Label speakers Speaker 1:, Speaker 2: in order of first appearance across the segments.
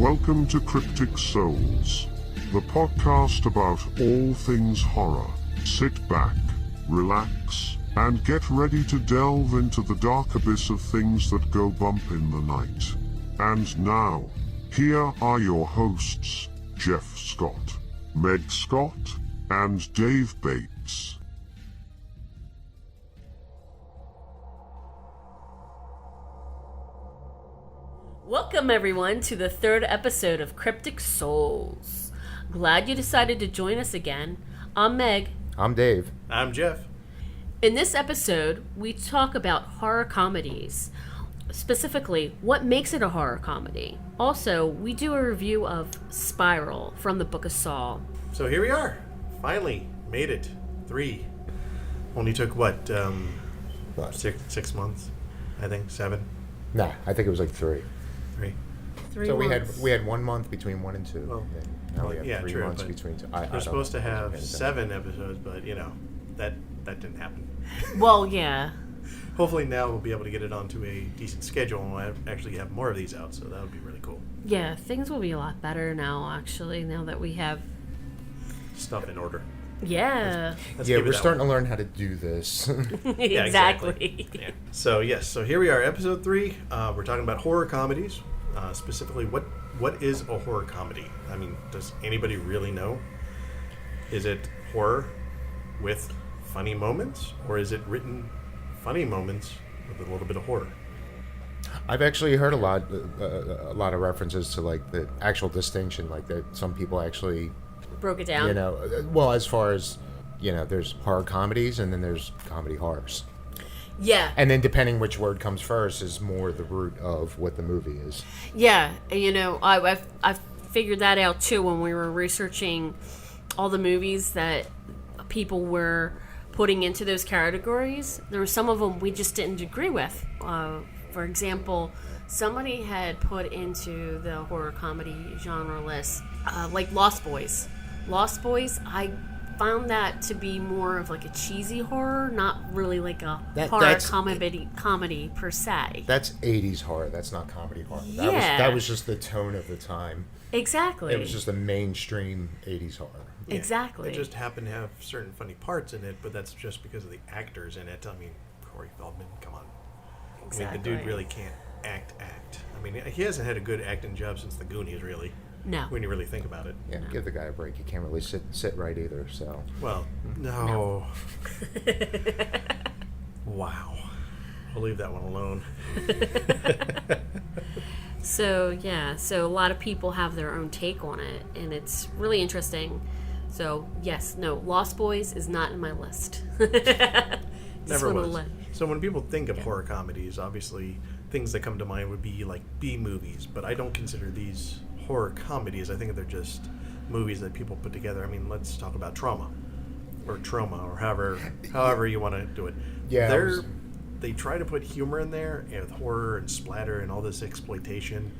Speaker 1: Welcome to Kryptic Soulz, the podcast about all things horror. Sit back, relax, and get ready to delve into the dark abyss of things that go bump in the night. And now, here are your hosts, Jeff Scott, Meg Scott, and Dave Bates.
Speaker 2: Welcome everyone to the third episode of Kryptic Soulz. Glad you decided to join us again. I'm Meg.
Speaker 3: I'm Dave.
Speaker 4: I'm Jeff.
Speaker 2: In this episode, we talk about horror comedies. Specifically, what makes it a horror comedy. Also, we do a review of Spiral from the Book of Saw.
Speaker 4: So here we are. Finally made it. 3. Only took what? 6 months? I think 7.
Speaker 3: Nah, I think it was like 3.
Speaker 4: 3.
Speaker 3: So
Speaker 2: months.
Speaker 3: we had 1 month between 1 and 2.
Speaker 4: Well,
Speaker 3: now we have
Speaker 4: yeah,
Speaker 3: 3
Speaker 4: true,
Speaker 3: months
Speaker 4: but
Speaker 3: between 2.
Speaker 4: We're supposed to have 7 episodes, but that didn't happen.
Speaker 2: Well, yeah.
Speaker 4: Hopefully now we'll be able to get it onto a decent schedule and we'll actually have more of these out, so that would be really cool.
Speaker 2: Yeah, things will be a lot better now, actually, now that we have...
Speaker 4: Stuff in order.
Speaker 2: Yeah.
Speaker 4: Let's
Speaker 3: Yeah,
Speaker 4: keep it
Speaker 3: we're
Speaker 4: that
Speaker 3: starting
Speaker 4: way.
Speaker 3: to learn how to do this.
Speaker 4: Yeah,
Speaker 2: exactly.
Speaker 4: Yeah. So here we are, episode 3. We're talking about horror comedies. Specifically, what is a horror comedy? I mean, does anybody really know? Is it horror with funny moments, or is it written funny moments with a little bit of horror?
Speaker 3: I've actually heard a lot of references to like the actual distinction, like that some people actually,
Speaker 2: Broke it down.
Speaker 3: well, as far as, there's horror comedies and then there's comedy horrors.
Speaker 2: Yeah.
Speaker 3: And then depending which word comes first is more the root of what the movie is.
Speaker 2: Yeah, I figured that out too when we were researching all the movies that people were putting into those categories. There were some of them we just didn't agree with. For example, somebody had put into the horror comedy genre list, like Lost Boys. Lost Boys, I found that to be more of like a cheesy horror, not really like a horror comedy per se.
Speaker 3: That's 80s horror. That's not comedy horror. That was just the tone of the time.
Speaker 2: Exactly.
Speaker 3: It was just a mainstream 80s horror.
Speaker 4: Yeah,
Speaker 2: Exactly.
Speaker 4: It just happened to have certain funny parts in it, but that's just because of the actors in it. I mean, Corey Feldman, come on.
Speaker 2: Exactly.
Speaker 4: I mean, the dude really can't act. I mean, he hasn't had a good acting job since the Goonies, really.
Speaker 2: No.
Speaker 4: When you really think about it.
Speaker 3: Yeah, give the guy a break. He can't really sit right either, so.
Speaker 4: Well, no. Wow. We'll leave that one alone.
Speaker 2: So a lot of people have their own take on it, and it's really interesting. So, Lost Boys is not in my list.
Speaker 4: Never was. So when people think of horror comedies, obviously things that come to mind would be like B movies, but I don't consider these horror comedies. I think they're just movies that people put together. I mean, let's talk about Trauma, or however you want to do it.
Speaker 3: Yeah.
Speaker 4: They try to put humor in there, and with horror and splatter and all this exploitation.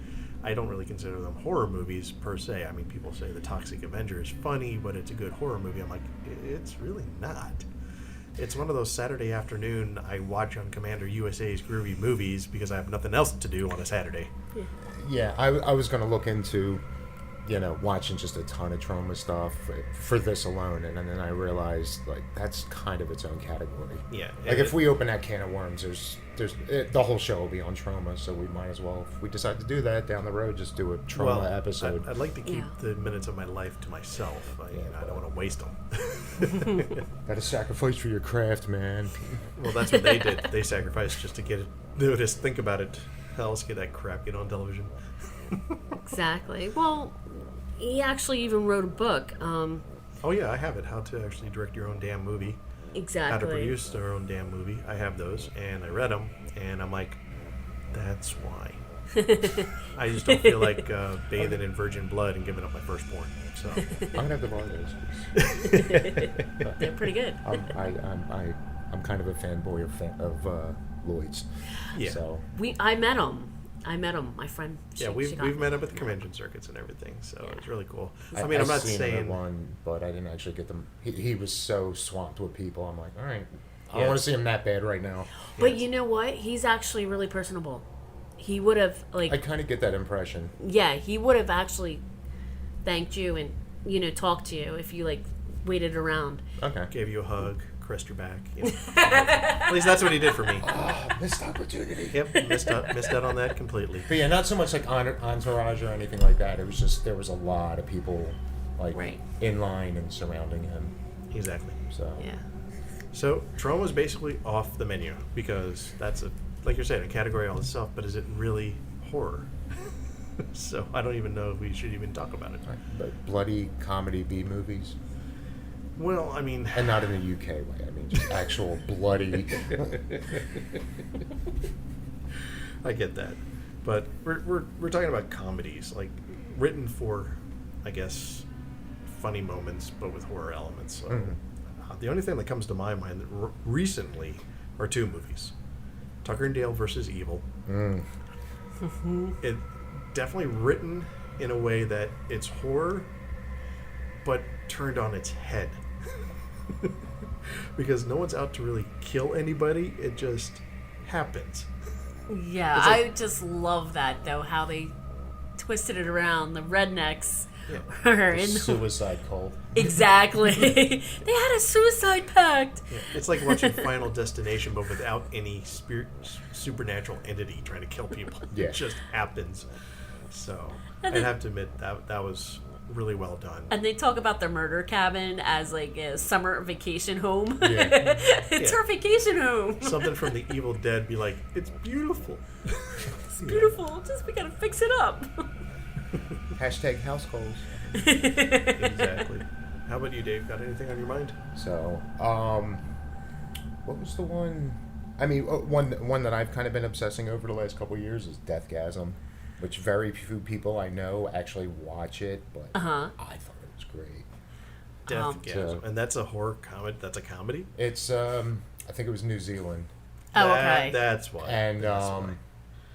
Speaker 4: I don't really consider them horror movies per se. I mean, people say The Toxic Avenger is funny, but it's a good horror movie. I'm like, it's really not. It's one of those Saturday afternoon I watch on Commander USA's Groovy Movies because I have nothing else to do on a Saturday.
Speaker 3: Yeah, I was going to look into, watching just a ton of Trauma stuff for this alone, and then I realized, like, that's kind of its own category.
Speaker 4: Yeah.
Speaker 3: Like, if we open that can of worms, the whole show will be on Trauma, so we might as well, if we decide to do that down the road, just do a Trauma episode.
Speaker 4: I'd like to keep the minutes of my life to myself. I don't want to waste them.
Speaker 3: Gotta sacrifice for your craft, man.
Speaker 4: Well, that's what they did. They sacrificed just to get it noticed. Think about it. Hell, let's get that crap on television.
Speaker 2: Exactly. Well, he actually even wrote a book.
Speaker 4: Oh, yeah, I have it. How to actually direct your own damn movie.
Speaker 2: Exactly.
Speaker 4: How to produce their own damn movie. I have those, and I read them, and I'm like, that's why. I just don't feel like bathing in virgin blood and giving up my firstborn. So
Speaker 3: I'm gonna have to borrow those.
Speaker 2: They're pretty good.
Speaker 3: I'm kind of a fanboy of Lloyd's.
Speaker 4: Yeah.
Speaker 3: So
Speaker 2: I met him. My friend.
Speaker 4: We've met up at the convention circuits and everything, so it's really cool. I
Speaker 3: mean,
Speaker 4: I'm not
Speaker 3: seen
Speaker 4: saying
Speaker 3: him at one, but I didn't actually get them. He was so swamped with people. I'm like, all right, I
Speaker 4: Yeah.
Speaker 3: don't want to see him that bad right now.
Speaker 2: But you know what? He's actually really personable. he would have
Speaker 3: I kind of get that impression.
Speaker 2: yeah, he would have actually thanked you and talked to you if you like waited around.
Speaker 3: Okay.
Speaker 4: Gave you a hug, caressed your back. At least that's what he did for me.
Speaker 3: Oh, missed opportunity.
Speaker 4: Yep, missed out on that completely.
Speaker 3: But yeah, not so much like entourage or anything like that. It was just there was a lot of people like
Speaker 2: Right.
Speaker 3: in line and surrounding him.
Speaker 4: Exactly.
Speaker 3: So
Speaker 2: Yeah.
Speaker 4: So trauma is basically off the menu because that's like you're saying, a category all itself. But is it really horror? So I don't even know if we should even talk about it.
Speaker 3: But bloody comedy B movies,
Speaker 4: Well, I mean,
Speaker 3: and not in the UK way. I mean, just actual bloody.
Speaker 4: I get that, but we're talking about comedies, like written for, I guess, funny moments, but with horror elements. So the only thing that comes to my mind recently are two movies: Tucker and Dale versus Evil. It definitely written in a way that it's horror, but turned on its head. Because no one's out to really kill anybody; it just happens.
Speaker 2: Yeah,
Speaker 4: It's like-
Speaker 2: I just love that though, how they twisted it around. The rednecks
Speaker 4: Yeah.
Speaker 2: were in
Speaker 3: Suicide cult.
Speaker 2: exactly. They had a suicide pact.
Speaker 4: Yeah, it's like watching Final Destination, but without any supernatural entity trying to kill people.
Speaker 3: Yeah.
Speaker 4: It just happens. So
Speaker 2: And
Speaker 4: I'd
Speaker 2: then-
Speaker 4: have to admit that was really well done.
Speaker 2: And they talk about their murder cabin as like a summer vacation home.
Speaker 3: Yeah.
Speaker 2: It's
Speaker 4: Yeah.
Speaker 2: our vacation home.
Speaker 4: Something from the Evil Dead be like, it's beautiful.
Speaker 2: It's beautiful. Just we gotta fix it up.
Speaker 3: Hashtag house calls.
Speaker 4: Exactly. How about you, Dave? Got anything on your mind?
Speaker 3: So, what was the one? I mean, one that I've kind of been obsessing over the last couple of years is Deathgasm, which very few people I know actually watch it, but I thought it was great.
Speaker 4: Deathgasm. And that's a horror comedy. That's a comedy?
Speaker 3: It's I think it was New Zealand,
Speaker 2: Oh, okay.
Speaker 4: That's why.
Speaker 3: and
Speaker 4: That's why.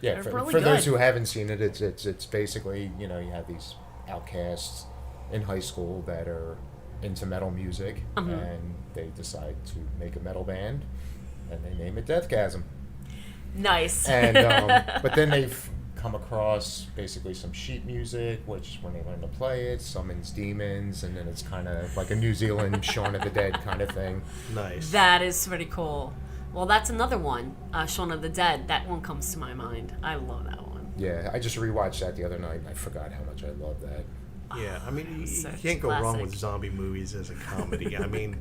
Speaker 3: yeah,
Speaker 2: They're
Speaker 3: for
Speaker 2: really
Speaker 3: those
Speaker 2: good.
Speaker 3: who haven't seen it, it's basically you have these outcasts in high school that are into metal music, and they decide to make a metal band, and they name it Deathgasm.
Speaker 2: Nice.
Speaker 3: And but then they've come across basically some sheet music, which when they learn to play it summons demons, and then it's kind of like a New Zealand Shaun of the Dead kind of thing.
Speaker 4: Nice.
Speaker 2: That is pretty cool. Well, that's another one. Shaun of the Dead. That one comes to my mind. I love that one.
Speaker 3: Yeah, I just rewatched that the other night, and I forgot how much I love that.
Speaker 4: Yeah, I mean, you
Speaker 2: Such
Speaker 4: can't go wrong
Speaker 2: classic.
Speaker 4: with zombie movies as a comedy. I mean,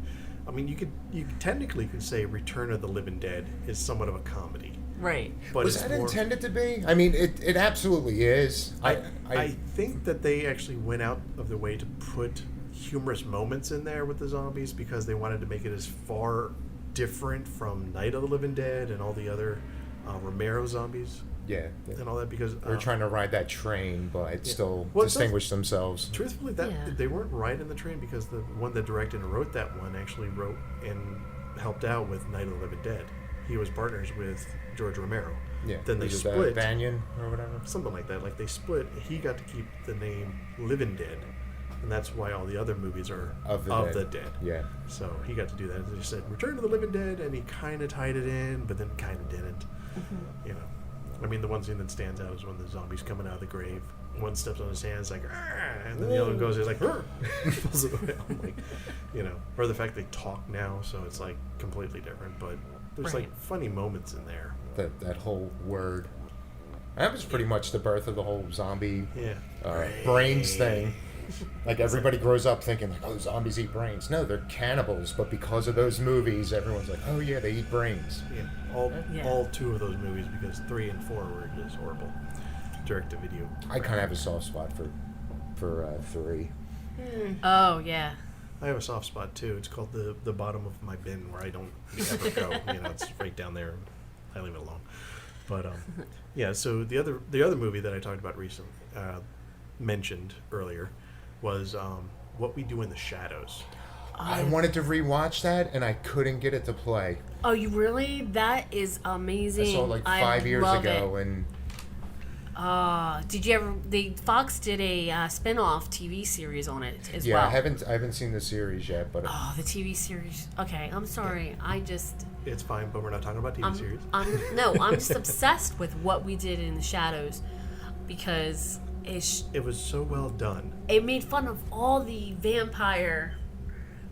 Speaker 4: you technically could say Return of the Living Dead is somewhat of a comedy,
Speaker 2: Right.
Speaker 4: but
Speaker 3: Was
Speaker 4: it's
Speaker 3: that
Speaker 4: more.
Speaker 3: intended to be? I mean, it absolutely is.
Speaker 4: I think that they actually went out of their way to put humorous moments in there with the zombies because they wanted to make it as far different from Night of the Living Dead and all the other Romero zombies
Speaker 3: yeah.
Speaker 4: and all that because
Speaker 3: They're trying to ride that train, but still
Speaker 4: Well, it does-
Speaker 3: distinguish themselves.
Speaker 4: truthfully,
Speaker 2: Yeah.
Speaker 4: they weren't right in the train because the one that directed and wrote that one actually wrote and helped out with Night of the Living Dead. He was partners with George Romero.
Speaker 3: Yeah.
Speaker 4: Then they
Speaker 3: Was it,
Speaker 4: split.
Speaker 3: Banyan or whatever.
Speaker 4: Something like that. Like they split. He got to keep the name Living Dead, and that's why all the other movies are
Speaker 3: Of the Dead. Yeah.
Speaker 4: So he got to do that. They said Return to the Living Dead, and he kind of tied it in, but then kind of didn't. You know, I mean, the one scene that stands out is when the zombie's coming out of the grave. One steps on his hands like, "Argh," and then the other one goes, he's like, "Argh," pulls it away. I'm like, or the fact they talk now, so it's like completely different. But there's
Speaker 2: Right.
Speaker 4: like funny moments in there.
Speaker 3: That whole word. That was pretty much the birth of the whole zombie
Speaker 4: Yeah.
Speaker 3: brains thing. Like everybody grows up thinking like, oh, zombies eat brains. No, they're cannibals. But because of those movies, everyone's like, oh yeah, they eat brains.
Speaker 4: Yeah. All two of those movies because 3 and 4 were just horrible. Direct to video.
Speaker 3: I kind of have a soft spot for 3.
Speaker 2: Oh yeah.
Speaker 4: I have a soft spot too. It's called the bottom of my bin where I don't ever go. It's right down there. I leave it alone. But yeah. So the other movie that I talked about recently, mentioned earlier, was What We Do in the Shadows.
Speaker 3: I wanted to rewatch that and I couldn't get it to play.
Speaker 2: Oh, you really? That is amazing.
Speaker 3: I saw it like 5 years
Speaker 2: love
Speaker 3: ago,
Speaker 2: it.
Speaker 3: and
Speaker 2: Did you ever? Fox did a spin-off TV series on it as
Speaker 3: yeah,
Speaker 2: well.
Speaker 3: I haven't seen the series yet, but
Speaker 2: Oh, the TV series. Okay, I'm sorry. I just
Speaker 4: It's fine, but we're not talking about TV series.
Speaker 2: I'm just obsessed with what we did in the shadows because
Speaker 4: it was so well done.
Speaker 2: It made fun of all the vampire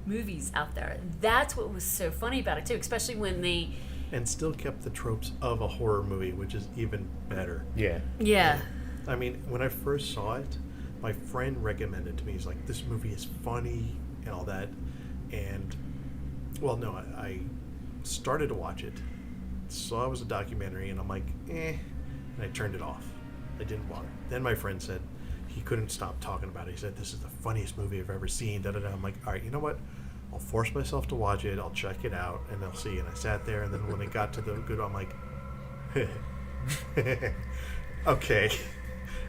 Speaker 2: movies out there. That's what was so funny about it too, especially when they
Speaker 4: and still kept the tropes of a horror movie, which is even better.
Speaker 2: Yeah.
Speaker 4: I mean, when I first saw it, my friend recommended it to me. He's like, "This movie is funny and all that," and well, no, I started to watch it, saw it was a documentary, and I'm like, and I turned it off. I didn't bother. Then my friend said he couldn't stop talking about it. He said, "This is the funniest movie I've ever seen." Da da da. I'm like, all right, you know what? I'll force myself to watch it. I'll check it out, and I'll see. And I sat there, and then when it got to the good, I'm like, okay.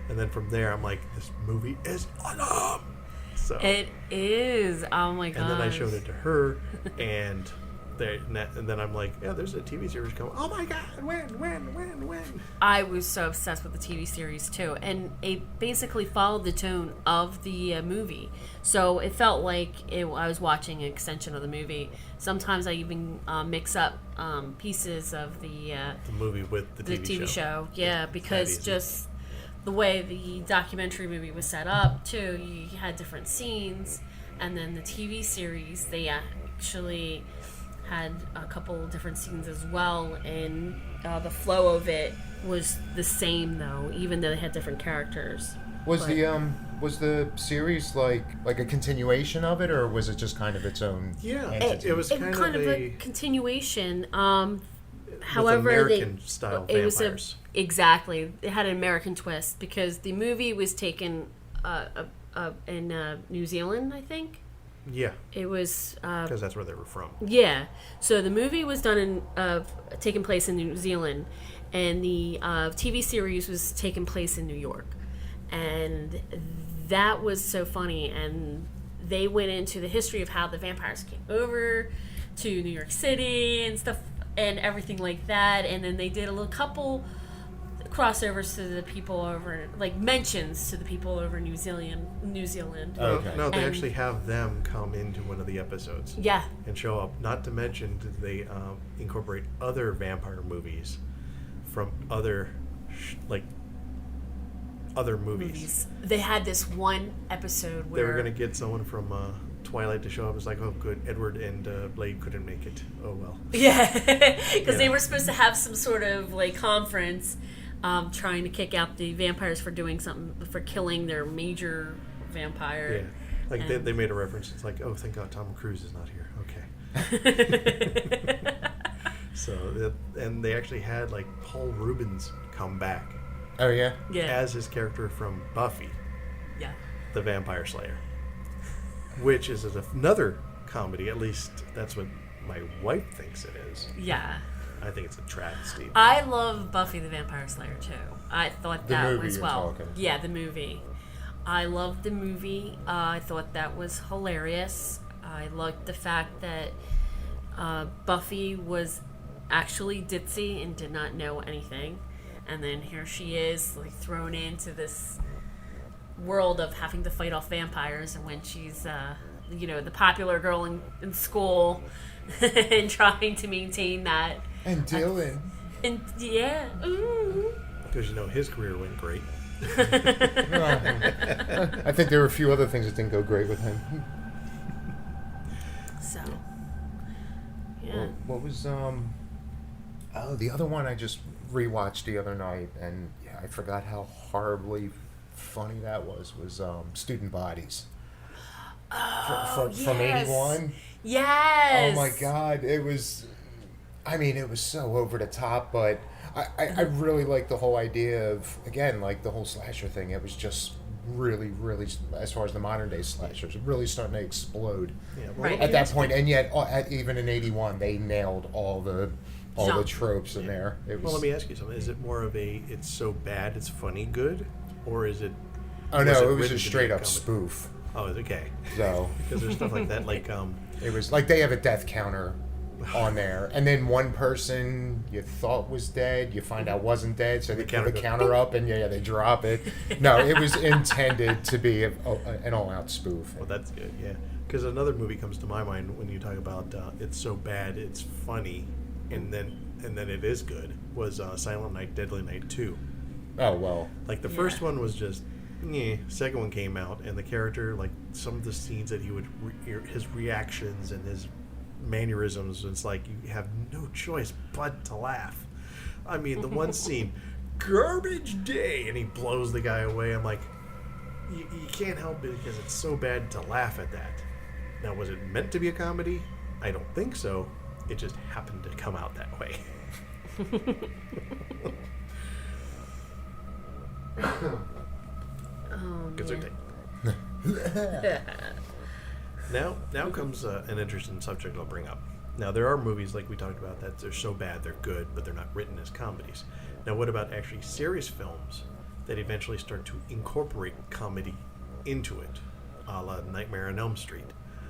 Speaker 4: And then from there, I'm like, this movie is awesome. So
Speaker 2: it is. Oh my god!
Speaker 4: And then I showed it to her, and then I'm like, yeah, there's a TV series coming. Oh my god, when?
Speaker 2: I was so obsessed with the TV series too, and it basically followed the tone of the movie. So it felt like I was watching an extension of the movie. Sometimes I even mix up pieces of the
Speaker 4: movie with the
Speaker 2: TV show. Yeah, because just the way the documentary movie was set up too, you had different scenes, and then the TV series they actually had a couple different scenes as well, and the flow of it was the same though, even though they had different characters.
Speaker 3: Was the series like a continuation of it, or was it just kind of its own?
Speaker 4: Yeah,
Speaker 3: entity?
Speaker 4: it was kind of
Speaker 2: a continuation.
Speaker 4: However, American style vampires.
Speaker 2: Exactly. It had an American twist because the movie was taken in New Zealand, I think.
Speaker 4: Yeah.
Speaker 2: It was
Speaker 4: because that's where they were from.
Speaker 2: Yeah. So the movie was done taking place in New Zealand, and the TV series was taking place in New York, and that was so funny. And they went into the history of how the vampires came over to New York City and stuff and everything like that. And then they did a little couple crossovers to the people over, like mentions to the people over New Zealand.
Speaker 3: Okay.
Speaker 4: No, they actually have them come into one of the episodes.
Speaker 2: Yeah.
Speaker 4: And show up. Not to mention, did they incorporate other vampire movies from other movies.
Speaker 2: They had this one episode where
Speaker 4: they were going to get someone from Twilight to show up. It's like, oh, good, Edward and Blade couldn't make it. Oh well.
Speaker 2: Yeah, because they were supposed to have some sort of like conference. Trying to kick out the vampires for doing something, for killing their major vampire.
Speaker 4: Yeah, like they made a reference. It's like, oh, thank God Tom Cruise is not here. Okay. So, and they actually had like Paul Rubens come back.
Speaker 3: Oh yeah.
Speaker 2: Yeah.
Speaker 4: As his character from Buffy.
Speaker 2: Yeah.
Speaker 4: The Vampire Slayer. Which is another comedy. At least that's what my wife thinks it is.
Speaker 2: Yeah.
Speaker 4: I think it's a travesty.
Speaker 2: I love Buffy the Vampire Slayer too. I thought
Speaker 3: the
Speaker 2: that
Speaker 3: movie
Speaker 2: was
Speaker 3: you're
Speaker 2: well.
Speaker 3: talking.
Speaker 2: Yeah, the movie. I loved the movie. I thought that was hilarious. I liked the fact that Buffy was actually ditzy and did not know anything, and then here she is, like thrown into this world of having to fight off vampires, and when she's the popular girl in school and trying to maintain that.
Speaker 3: And Dylan.
Speaker 2: And yeah.
Speaker 4: Because his career went great.
Speaker 3: I think there were a few other things that didn't go great with him.
Speaker 2: So, yeah.
Speaker 3: What was the other one I just rewatched the other night, and yeah, I forgot how horribly funny that was Student Bodies.
Speaker 2: Oh,
Speaker 3: From 81.
Speaker 2: Yes.
Speaker 3: Oh my God, it was so over the top, but I really like the whole idea of, again, like the whole slasher thing. It was just really, really, as far as the modern day slashers, really starting to explode at that point. And yet, even in 81, they nailed all the tropes in there.
Speaker 4: Well, let me ask you something. Is it more of a it's so bad it's funny good, or is it?
Speaker 3: Oh no, it was a straight up spoof.
Speaker 4: Oh, okay.
Speaker 3: So
Speaker 4: because there's stuff like that, like
Speaker 3: it was like they have a death counter on there, and then one person you thought was dead, you find out wasn't dead, so they put the counter up, and they drop it. No, it was intended to be an all-out spoof.
Speaker 4: Well, that's good, yeah. Because another movie comes to my mind when you talk about it's so bad it's funny. and then it is good, was Silent Night, Deadly Night 2.
Speaker 3: Oh, well.
Speaker 4: Like, the first one was just, second one came out, and the character, like, some of the scenes that he would, his reactions and his mannerisms, it's like, you have no choice but to laugh. I mean, the one scene, garbage day, and he blows the guy away. I'm like, you can't help it because it's so bad to laugh at that. Now, was it meant to be a comedy? I don't think so. It just happened to come out that way. Good thing. Now comes an interesting subject I'll bring up. Now, there are movies, like we talked about, that they're so bad they're good, but they're not written as comedies. Now, what about actually serious films that eventually start to incorporate comedy into it? A la Nightmare on Elm Street.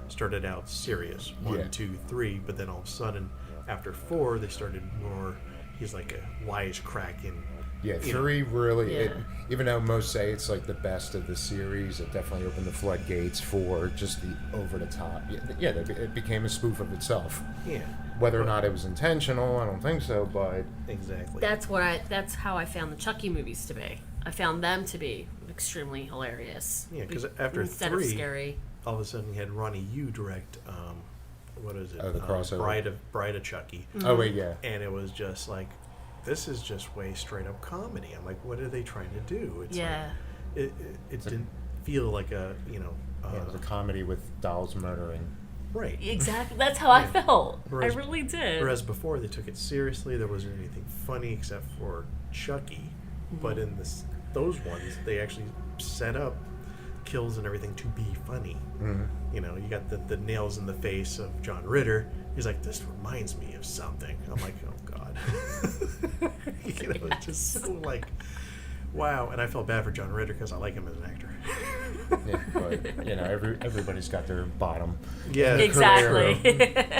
Speaker 4: Started out serious, 1, 2, 3, but then all of a sudden, after 4, they started more, he's like a wisecracking.
Speaker 3: Yeah, 3 really, even though most say it's like the best of the series, it definitely opened the floodgates for just the over-the-top. Yeah, it became a spoof of itself.
Speaker 4: Yeah.
Speaker 3: Whether or not it was intentional, I don't think so, but...
Speaker 4: Exactly.
Speaker 2: That's how I found the Chucky movies to be. I found them to be extremely hilarious.
Speaker 4: Yeah, because after
Speaker 2: instead
Speaker 4: 3...
Speaker 2: of scary.
Speaker 4: All of a sudden, you had Ronnie Yu direct, what is it?
Speaker 3: Oh, the crossover.
Speaker 4: Bride of Chucky.
Speaker 2: Mm-hmm.
Speaker 3: Oh, wait, yeah.
Speaker 4: And it was just like, this is just way straight up comedy. I'm like, what are they trying to do? It's
Speaker 2: Yeah.
Speaker 4: like, it didn't feel like a,
Speaker 3: it was a comedy with dolls murdering.
Speaker 4: Right.
Speaker 2: Exactly. That's how I felt.
Speaker 4: Whereas-
Speaker 2: I really did.
Speaker 4: Whereas before, they took it seriously. There wasn't anything funny except for Chucky. But in those ones, they actually set up kills and everything to be funny. You got the nails in the face of John Ritter. He's like, this reminds me of something. I'm like, oh god. It's just so like, wow. And I felt bad for John Ritter because I like him as an actor.
Speaker 3: Yeah, but everybody's got their bottom.
Speaker 4: Yeah,
Speaker 2: Exactly.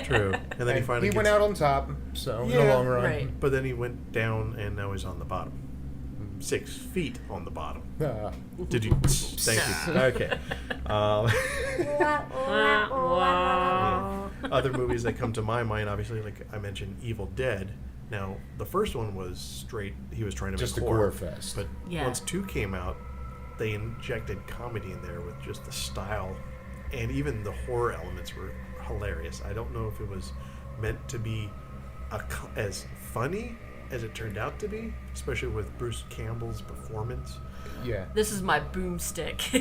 Speaker 4: True. And then he finally
Speaker 3: went out on top, so in the long run.
Speaker 2: Right.
Speaker 4: But then he went down, and now he's on the bottom. 6 feet on the bottom. Did you? Thank you. Okay. Other movies that come to my mind, obviously, like I mentioned, Evil Dead. Now, the first one was straight. He was trying to
Speaker 3: Just
Speaker 4: make
Speaker 3: a
Speaker 4: horror
Speaker 3: gore fest.
Speaker 4: But
Speaker 2: Yeah.
Speaker 4: once 2 came out, they injected comedy in there with just the style, and even the horror elements were hilarious. I don't know if it was meant to be as funny as it turned out to be, especially with Bruce Campbell's performance.
Speaker 3: Yeah.
Speaker 2: This is my boomstick.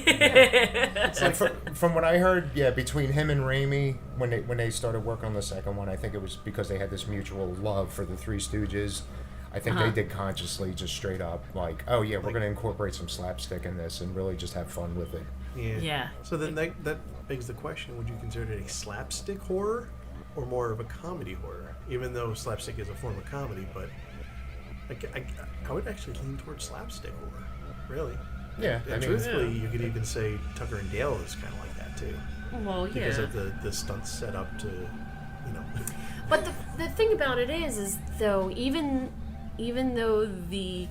Speaker 3: And from what I heard, between him and Raimi, when they started working on the second one, I think it was because they had this mutual love for the Three Stooges. I think they did consciously, just straight up, like, oh yeah, we're going to incorporate some slapstick in this and really just have fun with it.
Speaker 2: Yeah.
Speaker 4: So then that begs the question, would you consider it a slapstick horror or more of a comedy horror? Even though slapstick is a form of comedy, but I would actually lean towards slapstick horror, really.
Speaker 3: Yeah,
Speaker 4: And truthfully, you could even say Tucker and Dale is kind of like that too.
Speaker 2: Well, yeah.
Speaker 4: Because of the stunts set up to,
Speaker 2: But the thing about it is though, even though the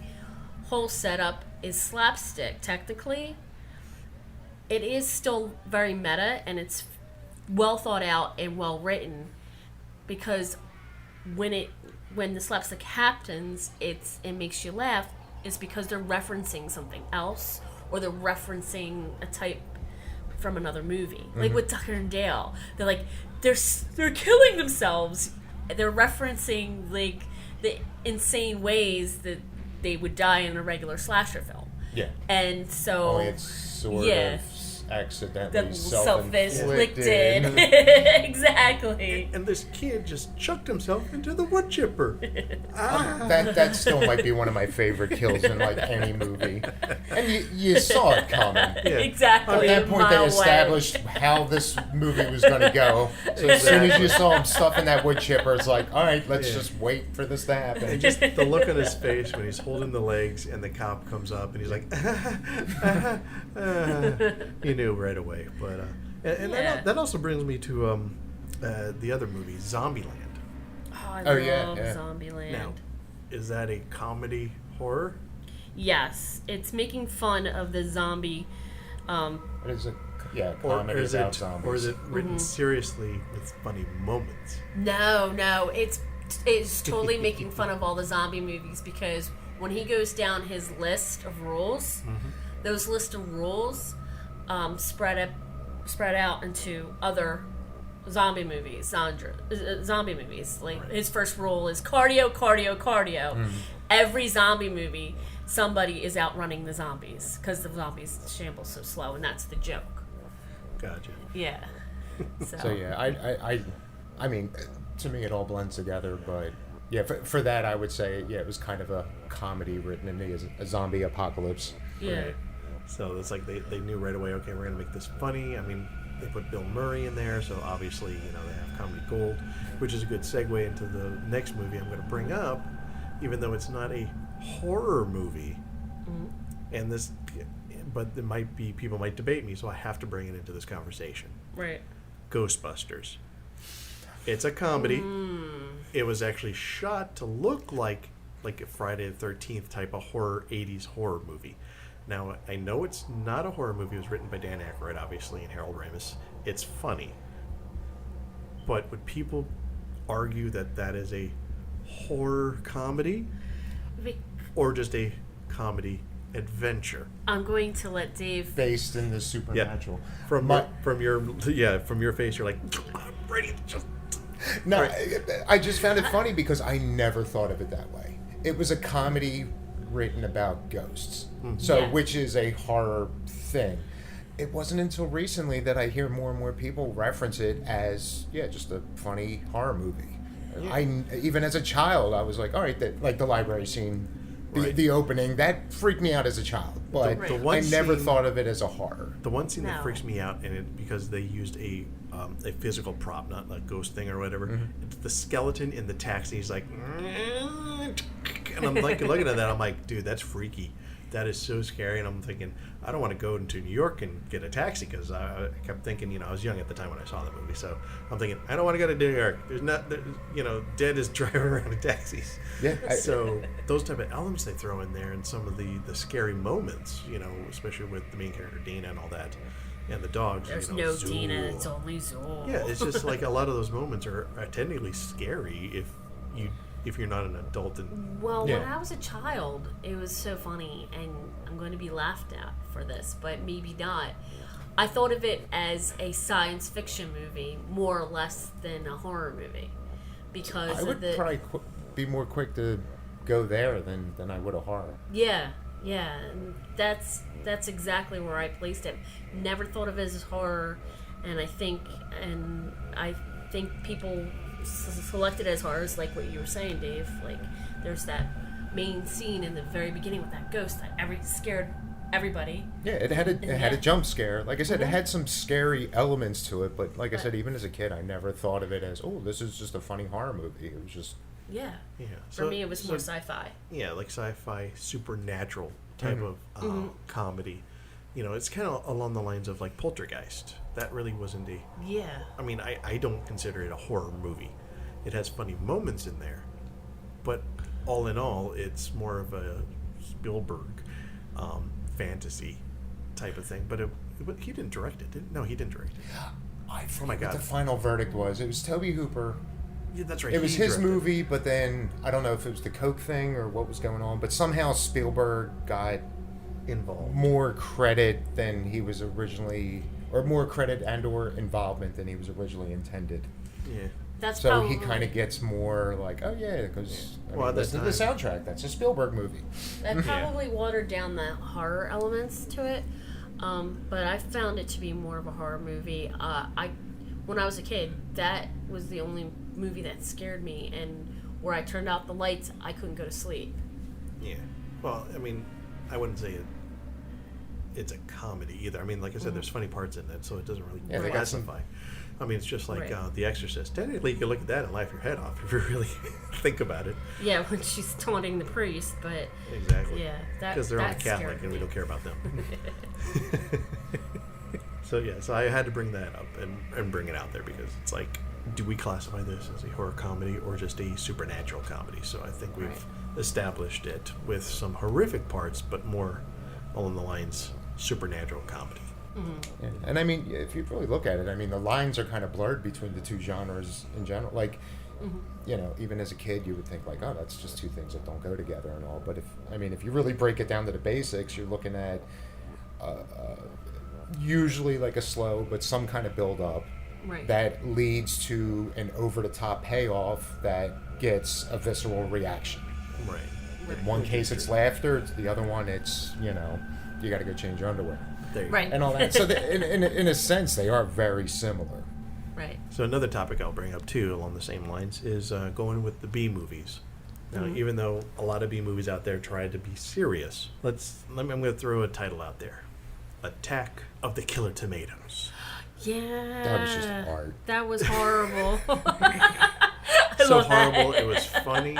Speaker 2: whole setup is slapstick, technically, it is still very meta, and it's well thought out and well written, because when the slapstick happens, it makes you laugh, is because they're referencing something else, or they're referencing a type from another movie. Like with Tucker and Dale, they're like, they're killing themselves. They're referencing like the insane ways that they would die in a regular slasher film.
Speaker 3: Yeah.
Speaker 2: And so
Speaker 3: Only it's sort of accidentally
Speaker 2: self-inflicted. Exactly.
Speaker 4: and this kid just chucked himself into the wood chipper.
Speaker 3: That still might be one of my favorite kills in like any movie. And you saw it coming.
Speaker 4: Yeah.
Speaker 2: Exactly.
Speaker 3: At that point, they established how this movie was going to go. So as soon as you saw him stuffing that wood chipper, it's like, all right, let's just wait for this to happen.
Speaker 4: And just the look on his face when he's holding the legs and the cop comes up and he's like, you knew right away. But that also brings me to the other movie, Zombieland.
Speaker 2: Oh, I
Speaker 3: Oh,
Speaker 2: love
Speaker 3: yeah.
Speaker 2: Zombieland.
Speaker 4: Now, is that a comedy horror?
Speaker 2: Yes, it's making fun of the zombie.
Speaker 3: It is a
Speaker 4: Or
Speaker 3: comedy
Speaker 4: is
Speaker 3: about
Speaker 4: it
Speaker 3: zombies.
Speaker 4: written seriously with funny moments?
Speaker 2: No, it's is totally making fun of all the zombie movies, because when he goes down his list of rules, those list of rules spread out into other zombie movies. Zombie movies. Like his first rule is cardio, cardio, cardio. Every zombie movie, somebody is outrunning the zombies because the zombies shamble so slow, and that's the joke.
Speaker 4: Gotcha.
Speaker 2: Yeah.
Speaker 3: So yeah, I mean, to me it all blends together, but yeah, for that I would say, yeah, it was kind of a comedy written in a zombie apocalypse.
Speaker 2: Yeah.
Speaker 4: Right. So it's like they knew right away, okay, we're going to make this funny. I mean, they put Bill Murray in there, so obviously, they have comedy gold, which is a good segue into the next movie I'm going to bring up, even though it's not a horror movie. And but people might debate me, so I have to bring it into this conversation.
Speaker 2: Right.
Speaker 4: Ghostbusters. It's a comedy. It was actually shot to look like a Friday the 13th type of 80s horror movie. Now, I know it's not a horror movie. It was written by Dan Aykroyd, obviously, and Harold Ramis. It's funny. But would people argue that that is a horror comedy? Or just a comedy adventure?
Speaker 2: I'm going to let Dave...
Speaker 3: Based in the supernatural.
Speaker 4: From your face, you're like, I'm ready to just...
Speaker 3: No,
Speaker 4: Right.
Speaker 3: I just found it funny because I never thought of it that way. It was a comedy written about ghosts, so
Speaker 2: Yeah.
Speaker 3: which is a horror thing. It wasn't until recently that I hear more and more people reference it as just a funny horror movie. Even as a child, I was like, all right, like the library scene, the opening, that freaked me out as a child, but
Speaker 4: The one
Speaker 3: I never
Speaker 4: scene-
Speaker 3: thought of it as a horror.
Speaker 4: The one scene that
Speaker 2: No.
Speaker 4: freaks me out, and it because they used a physical prop, not a ghost thing or whatever. It's the skeleton in the taxi. He's like, and I'm like looking at that. I'm like, dude, that's freaky. That is so scary. And I'm thinking, I don't want to go into New York and get a taxi, because I kept thinking, I was young at the time when I saw the movie, so I'm thinking, I don't want to go to New York. Dead is driving around in taxis.
Speaker 3: Yeah.
Speaker 4: So those type of elements they throw in there, and some of the scary moments, especially with the main character Dana and all that, and the dogs.
Speaker 2: There's no
Speaker 4: Zool.
Speaker 2: Dina, it's only Zool.
Speaker 4: Yeah, it's just like a lot of those moments are technically scary if you're not an adult. And
Speaker 2: Well,
Speaker 3: Yeah.
Speaker 2: when I was a child, it was so funny, and I'm going to be laughed at for this, but maybe not. I thought of it as a science fiction movie more or less than a horror movie, because
Speaker 3: I would
Speaker 2: of the
Speaker 3: probably be more quick to go there than I would a horror.
Speaker 2: yeah, and that's exactly where I placed it. Never thought of it as horror, and I think people selected as horrors, like what you were saying, Dave. Like, there's that main scene in the very beginning with that ghost that scared everybody.
Speaker 3: Yeah, it had a jump scare. Like I said, it had some scary elements to it, but like I
Speaker 2: But-
Speaker 3: said, even as a kid, I never thought of it as, oh, this is just a funny horror movie. It was just
Speaker 2: Yeah.
Speaker 4: yeah,
Speaker 2: For me, it was more sci-fi.
Speaker 4: Yeah, like sci-fi, supernatural type of comedy. It's kind of along the lines of like Poltergeist. That really wasn't a.
Speaker 2: Yeah.
Speaker 4: I mean, I don't consider it a horror movie. It has funny moments in there, but all in all, it's more of a Spielberg fantasy type of thing. But he didn't direct it. No, he didn't direct it.
Speaker 3: I forget
Speaker 4: my
Speaker 3: what
Speaker 4: God.
Speaker 3: the final verdict was. It was Tobe Hooper.
Speaker 4: Yeah, that's right.
Speaker 3: It was
Speaker 4: he
Speaker 3: his
Speaker 4: directed it.
Speaker 3: movie, but then I don't know if it was the Coke thing or what was going on, but somehow Spielberg got
Speaker 4: Involved.
Speaker 3: more credit than he was originally, or more credit and/or involvement than he was originally intended.
Speaker 4: Yeah.
Speaker 2: That's
Speaker 3: So
Speaker 2: probably,
Speaker 3: he kind of gets more like, oh yeah, because
Speaker 4: Well, at that
Speaker 3: listen to the soundtrack. That's a Spielberg movie.
Speaker 2: that probably watered down the horror elements to it. But I found it to be more of a horror movie. When I was a kid, that was the only movie that scared me, and where I turned out the lights, I couldn't go to sleep.
Speaker 4: Yeah. Well, I mean, I wouldn't say it's a comedy either. I mean, like I said, there's funny parts in it, so it doesn't really
Speaker 3: Yeah, they got some-
Speaker 4: classify. I mean, it's just like
Speaker 2: Right.
Speaker 4: The Exorcist. Technically, you can look at that and laugh your head off if you really think about it.
Speaker 2: Yeah, when she's taunting the priest, but
Speaker 4: Exactly.
Speaker 2: yeah, that
Speaker 4: Because they're all
Speaker 2: that
Speaker 4: Catholic
Speaker 2: scared
Speaker 4: and we
Speaker 2: me.
Speaker 4: don't care about them. So I had to bring that up and bring it out there, because it's like, do we classify this as a horror comedy or just a supernatural comedy? So I think we've
Speaker 2: Right.
Speaker 4: established it with some horrific parts, but more along the lines supernatural comedy.
Speaker 3: Yeah. And I mean, if you really look at it, I mean, the lines are kind of blurred between the two genres in general. Like, You know, even as a kid, you would think like, oh, that's just two things that don't go together and all. But if you really break it down to the basics, you're looking at usually like a slow but some kind of build up that leads to an over-the-top payoff that gets a visceral reaction.
Speaker 4: Right.
Speaker 3: In one case, it's laughter. The other one, it's, you know, you got to go change your underwear.
Speaker 2: Right.
Speaker 3: And all that. So in a sense, they are very similar.
Speaker 2: Right.
Speaker 4: So another topic I'll bring up too, along the same lines, is going with the B movies. Now, even though a lot of B movies out there try to be serious, I'm going to throw a title out there: Attack of the Killer Tomatoes.
Speaker 2: Yeah.
Speaker 3: That was just art.
Speaker 2: That was horrible.
Speaker 4: So horrible. It was funny.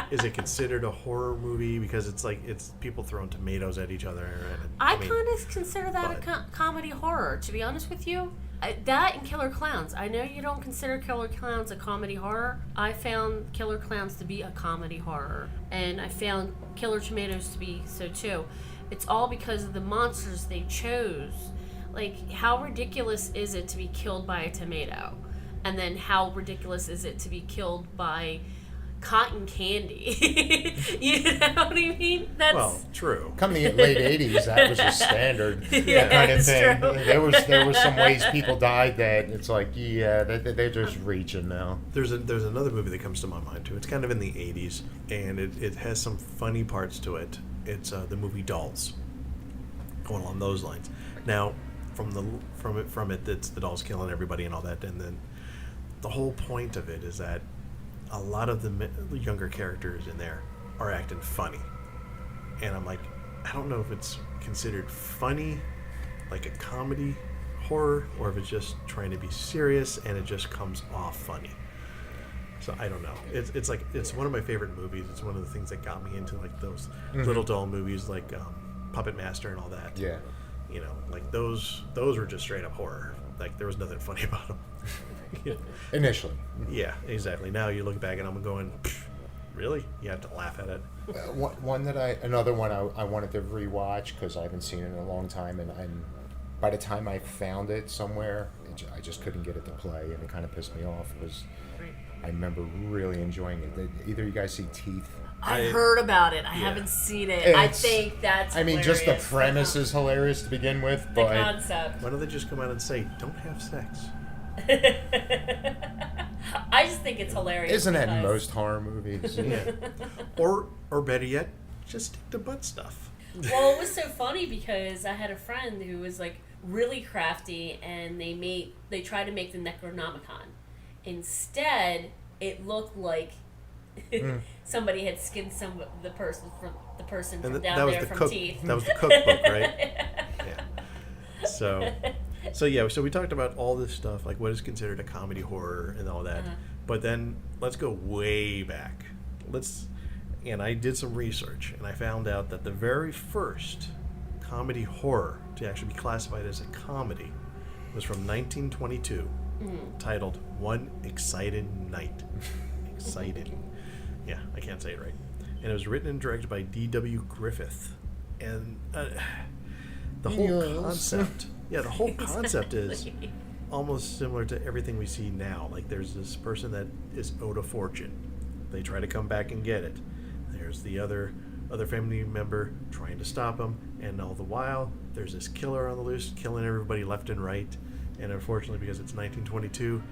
Speaker 4: Is it considered a horror movie because it's people throwing tomatoes at each other?
Speaker 2: I kind of consider that a comedy horror, to be honest with you. That and Killer Clowns. I know you don't consider Killer Clowns a comedy horror. I found Killer Clowns to be a comedy horror, and I found Killer Tomatoes to be so too. It's all because of the monsters they chose. Like, how ridiculous is it to be killed by a tomato? And then how ridiculous is it to be killed by cotton candy? You know what I mean?
Speaker 4: Well, true.
Speaker 3: Come the late 80s, that was a standard
Speaker 2: Yeah,
Speaker 3: kind of
Speaker 2: it's
Speaker 3: thing.
Speaker 2: true.
Speaker 3: There was some ways people died that it's like, yeah, they're just reaching now.
Speaker 4: There's another movie that comes to my mind too. It's kind of in the 80s, and it has some funny parts to it. It's the movie Dolls, going along those lines. Now, from it, it's the dolls killing everybody and all that, and then the whole point of it is that a lot of the younger characters in there are acting funny, and I'm like, I don't know if it's considered funny, like a comedy horror, or if it's just trying to be serious and it just comes off funny. So I don't know. It's one of my favorite movies. It's one of the things that got me into like those little doll movies, like Puppet Master and all that.
Speaker 3: Yeah.
Speaker 4: You know, like those were just straight up horror. Like there was nothing funny about them. Yeah.
Speaker 3: Initially.
Speaker 4: Yeah, exactly. Now you look back and I'm going, really? You have to laugh at it.
Speaker 3: Another one I wanted to rewatch because I haven't seen it in a long time, and by the time I found it somewhere, I just couldn't get it to play, and it kind of pissed me off. I remember really enjoying it. Did either of you guys see Teeth?
Speaker 2: I heard about it. I haven't seen it. I think that's hilarious.
Speaker 3: Just the premise is hilarious to begin with,
Speaker 2: the
Speaker 3: but
Speaker 2: concept.
Speaker 4: Why don't they just come out and say, don't have sex?
Speaker 2: I just think it's hilarious.
Speaker 3: Isn't that in most horror movies?
Speaker 4: Yeah. Or better yet, just stick to butt stuff.
Speaker 2: Well, it was so funny because I had a friend who was like really crafty, and they tried to make the Necronomicon. Instead, it looked like somebody had skinned the person from down there from Teeth.
Speaker 4: That was the cookbook, right? Yeah. So we talked about all this stuff, like what is considered a comedy horror and all that. But then let's go way back. And I did some research, and I found out that the very first comedy horror to actually be classified as a comedy was from 1922, titled One Excited Night. Excited. Yeah, I can't say it right. And it was written and directed by D.W. Griffith. And the whole concept is almost similar to everything we see now. Like there's this person that is owed a fortune. They try to come back and get it. There's the other family member trying to stop them, and all the while there's this killer on the loose killing everybody left and right. And unfortunately, because it's 1922,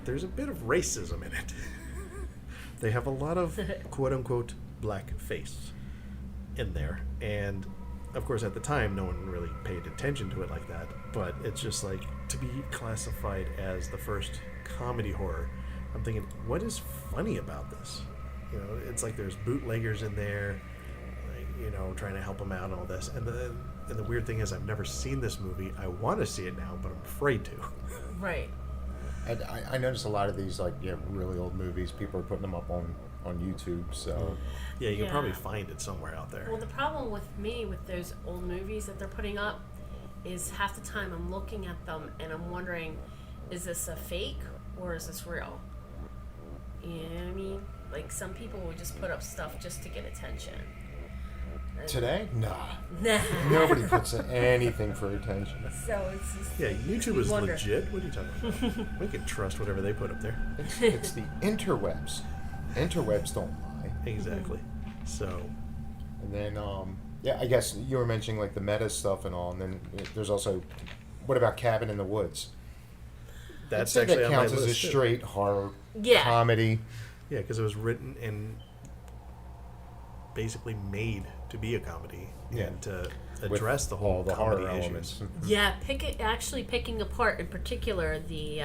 Speaker 4: there's a bit of racism in it. They have a lot of quote-unquote black face in there, and of course at the time no one really paid attention to it like that, but it's just like, to be classified as the first comedy horror, I'm thinking, what is funny about this? You know, it's like there's bootleggers in there, like, you know, trying to help them out and all this, and the weird thing is I've never seen this movie. I want to see it now, but I'm afraid to.
Speaker 2: Right.
Speaker 3: I noticed a lot of these really old movies. People are putting them up on YouTube. So
Speaker 4: yeah, you can probably find it somewhere out there.
Speaker 2: Well, the problem with me with those old movies that they're putting up is half the time I'm looking at them and I'm wondering, is this a fake or is this real? You know what I mean? Like some people would just put up stuff just to get attention.
Speaker 3: Today? Nah.
Speaker 2: Nah.
Speaker 3: Nobody puts anything for attention.
Speaker 2: So it's just,
Speaker 4: Yeah, YouTube is
Speaker 2: wonder.
Speaker 4: legit. What are you talking about? We can trust whatever they put up there.
Speaker 3: It's the interwebs. Interwebs don't lie.
Speaker 4: Exactly. So,
Speaker 3: And then, yeah, I guess you were mentioning like the meta stuff and all, and then there's also, what about Cabin in the Woods?
Speaker 4: that's
Speaker 3: I'd say
Speaker 4: actually
Speaker 3: that
Speaker 4: on my
Speaker 3: counts as a
Speaker 4: list, too.
Speaker 3: straight horror
Speaker 2: Yeah.
Speaker 3: comedy.
Speaker 4: Yeah, because it was written and basically made to be a comedy
Speaker 3: Yeah.
Speaker 4: and to
Speaker 3: With
Speaker 4: address the whole
Speaker 3: all the
Speaker 4: comedy
Speaker 3: horror
Speaker 4: issues.
Speaker 3: elements.
Speaker 2: yeah, actually picking apart in particular the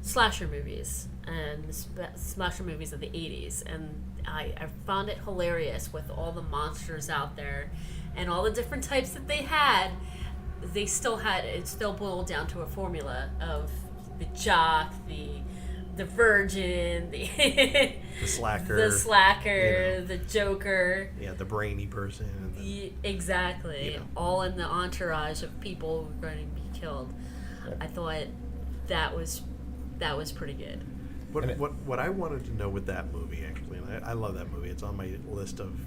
Speaker 2: slasher movies and the slasher movies of the 80s. And I found it hilarious with all the monsters out there and all the different types that they had. They still had, it still boiled down to a formula of the jock, the virgin, the
Speaker 4: The slacker.
Speaker 2: the slacker,
Speaker 4: you know.
Speaker 2: the joker.
Speaker 4: Yeah, the brainy person. And the,
Speaker 2: Exactly.
Speaker 4: You know.
Speaker 2: All in the entourage of people who were going to be killed.
Speaker 3: Yeah.
Speaker 2: I thought that was pretty good.
Speaker 4: what I wanted to know with that movie, actually, and I love that movie, it's on my list of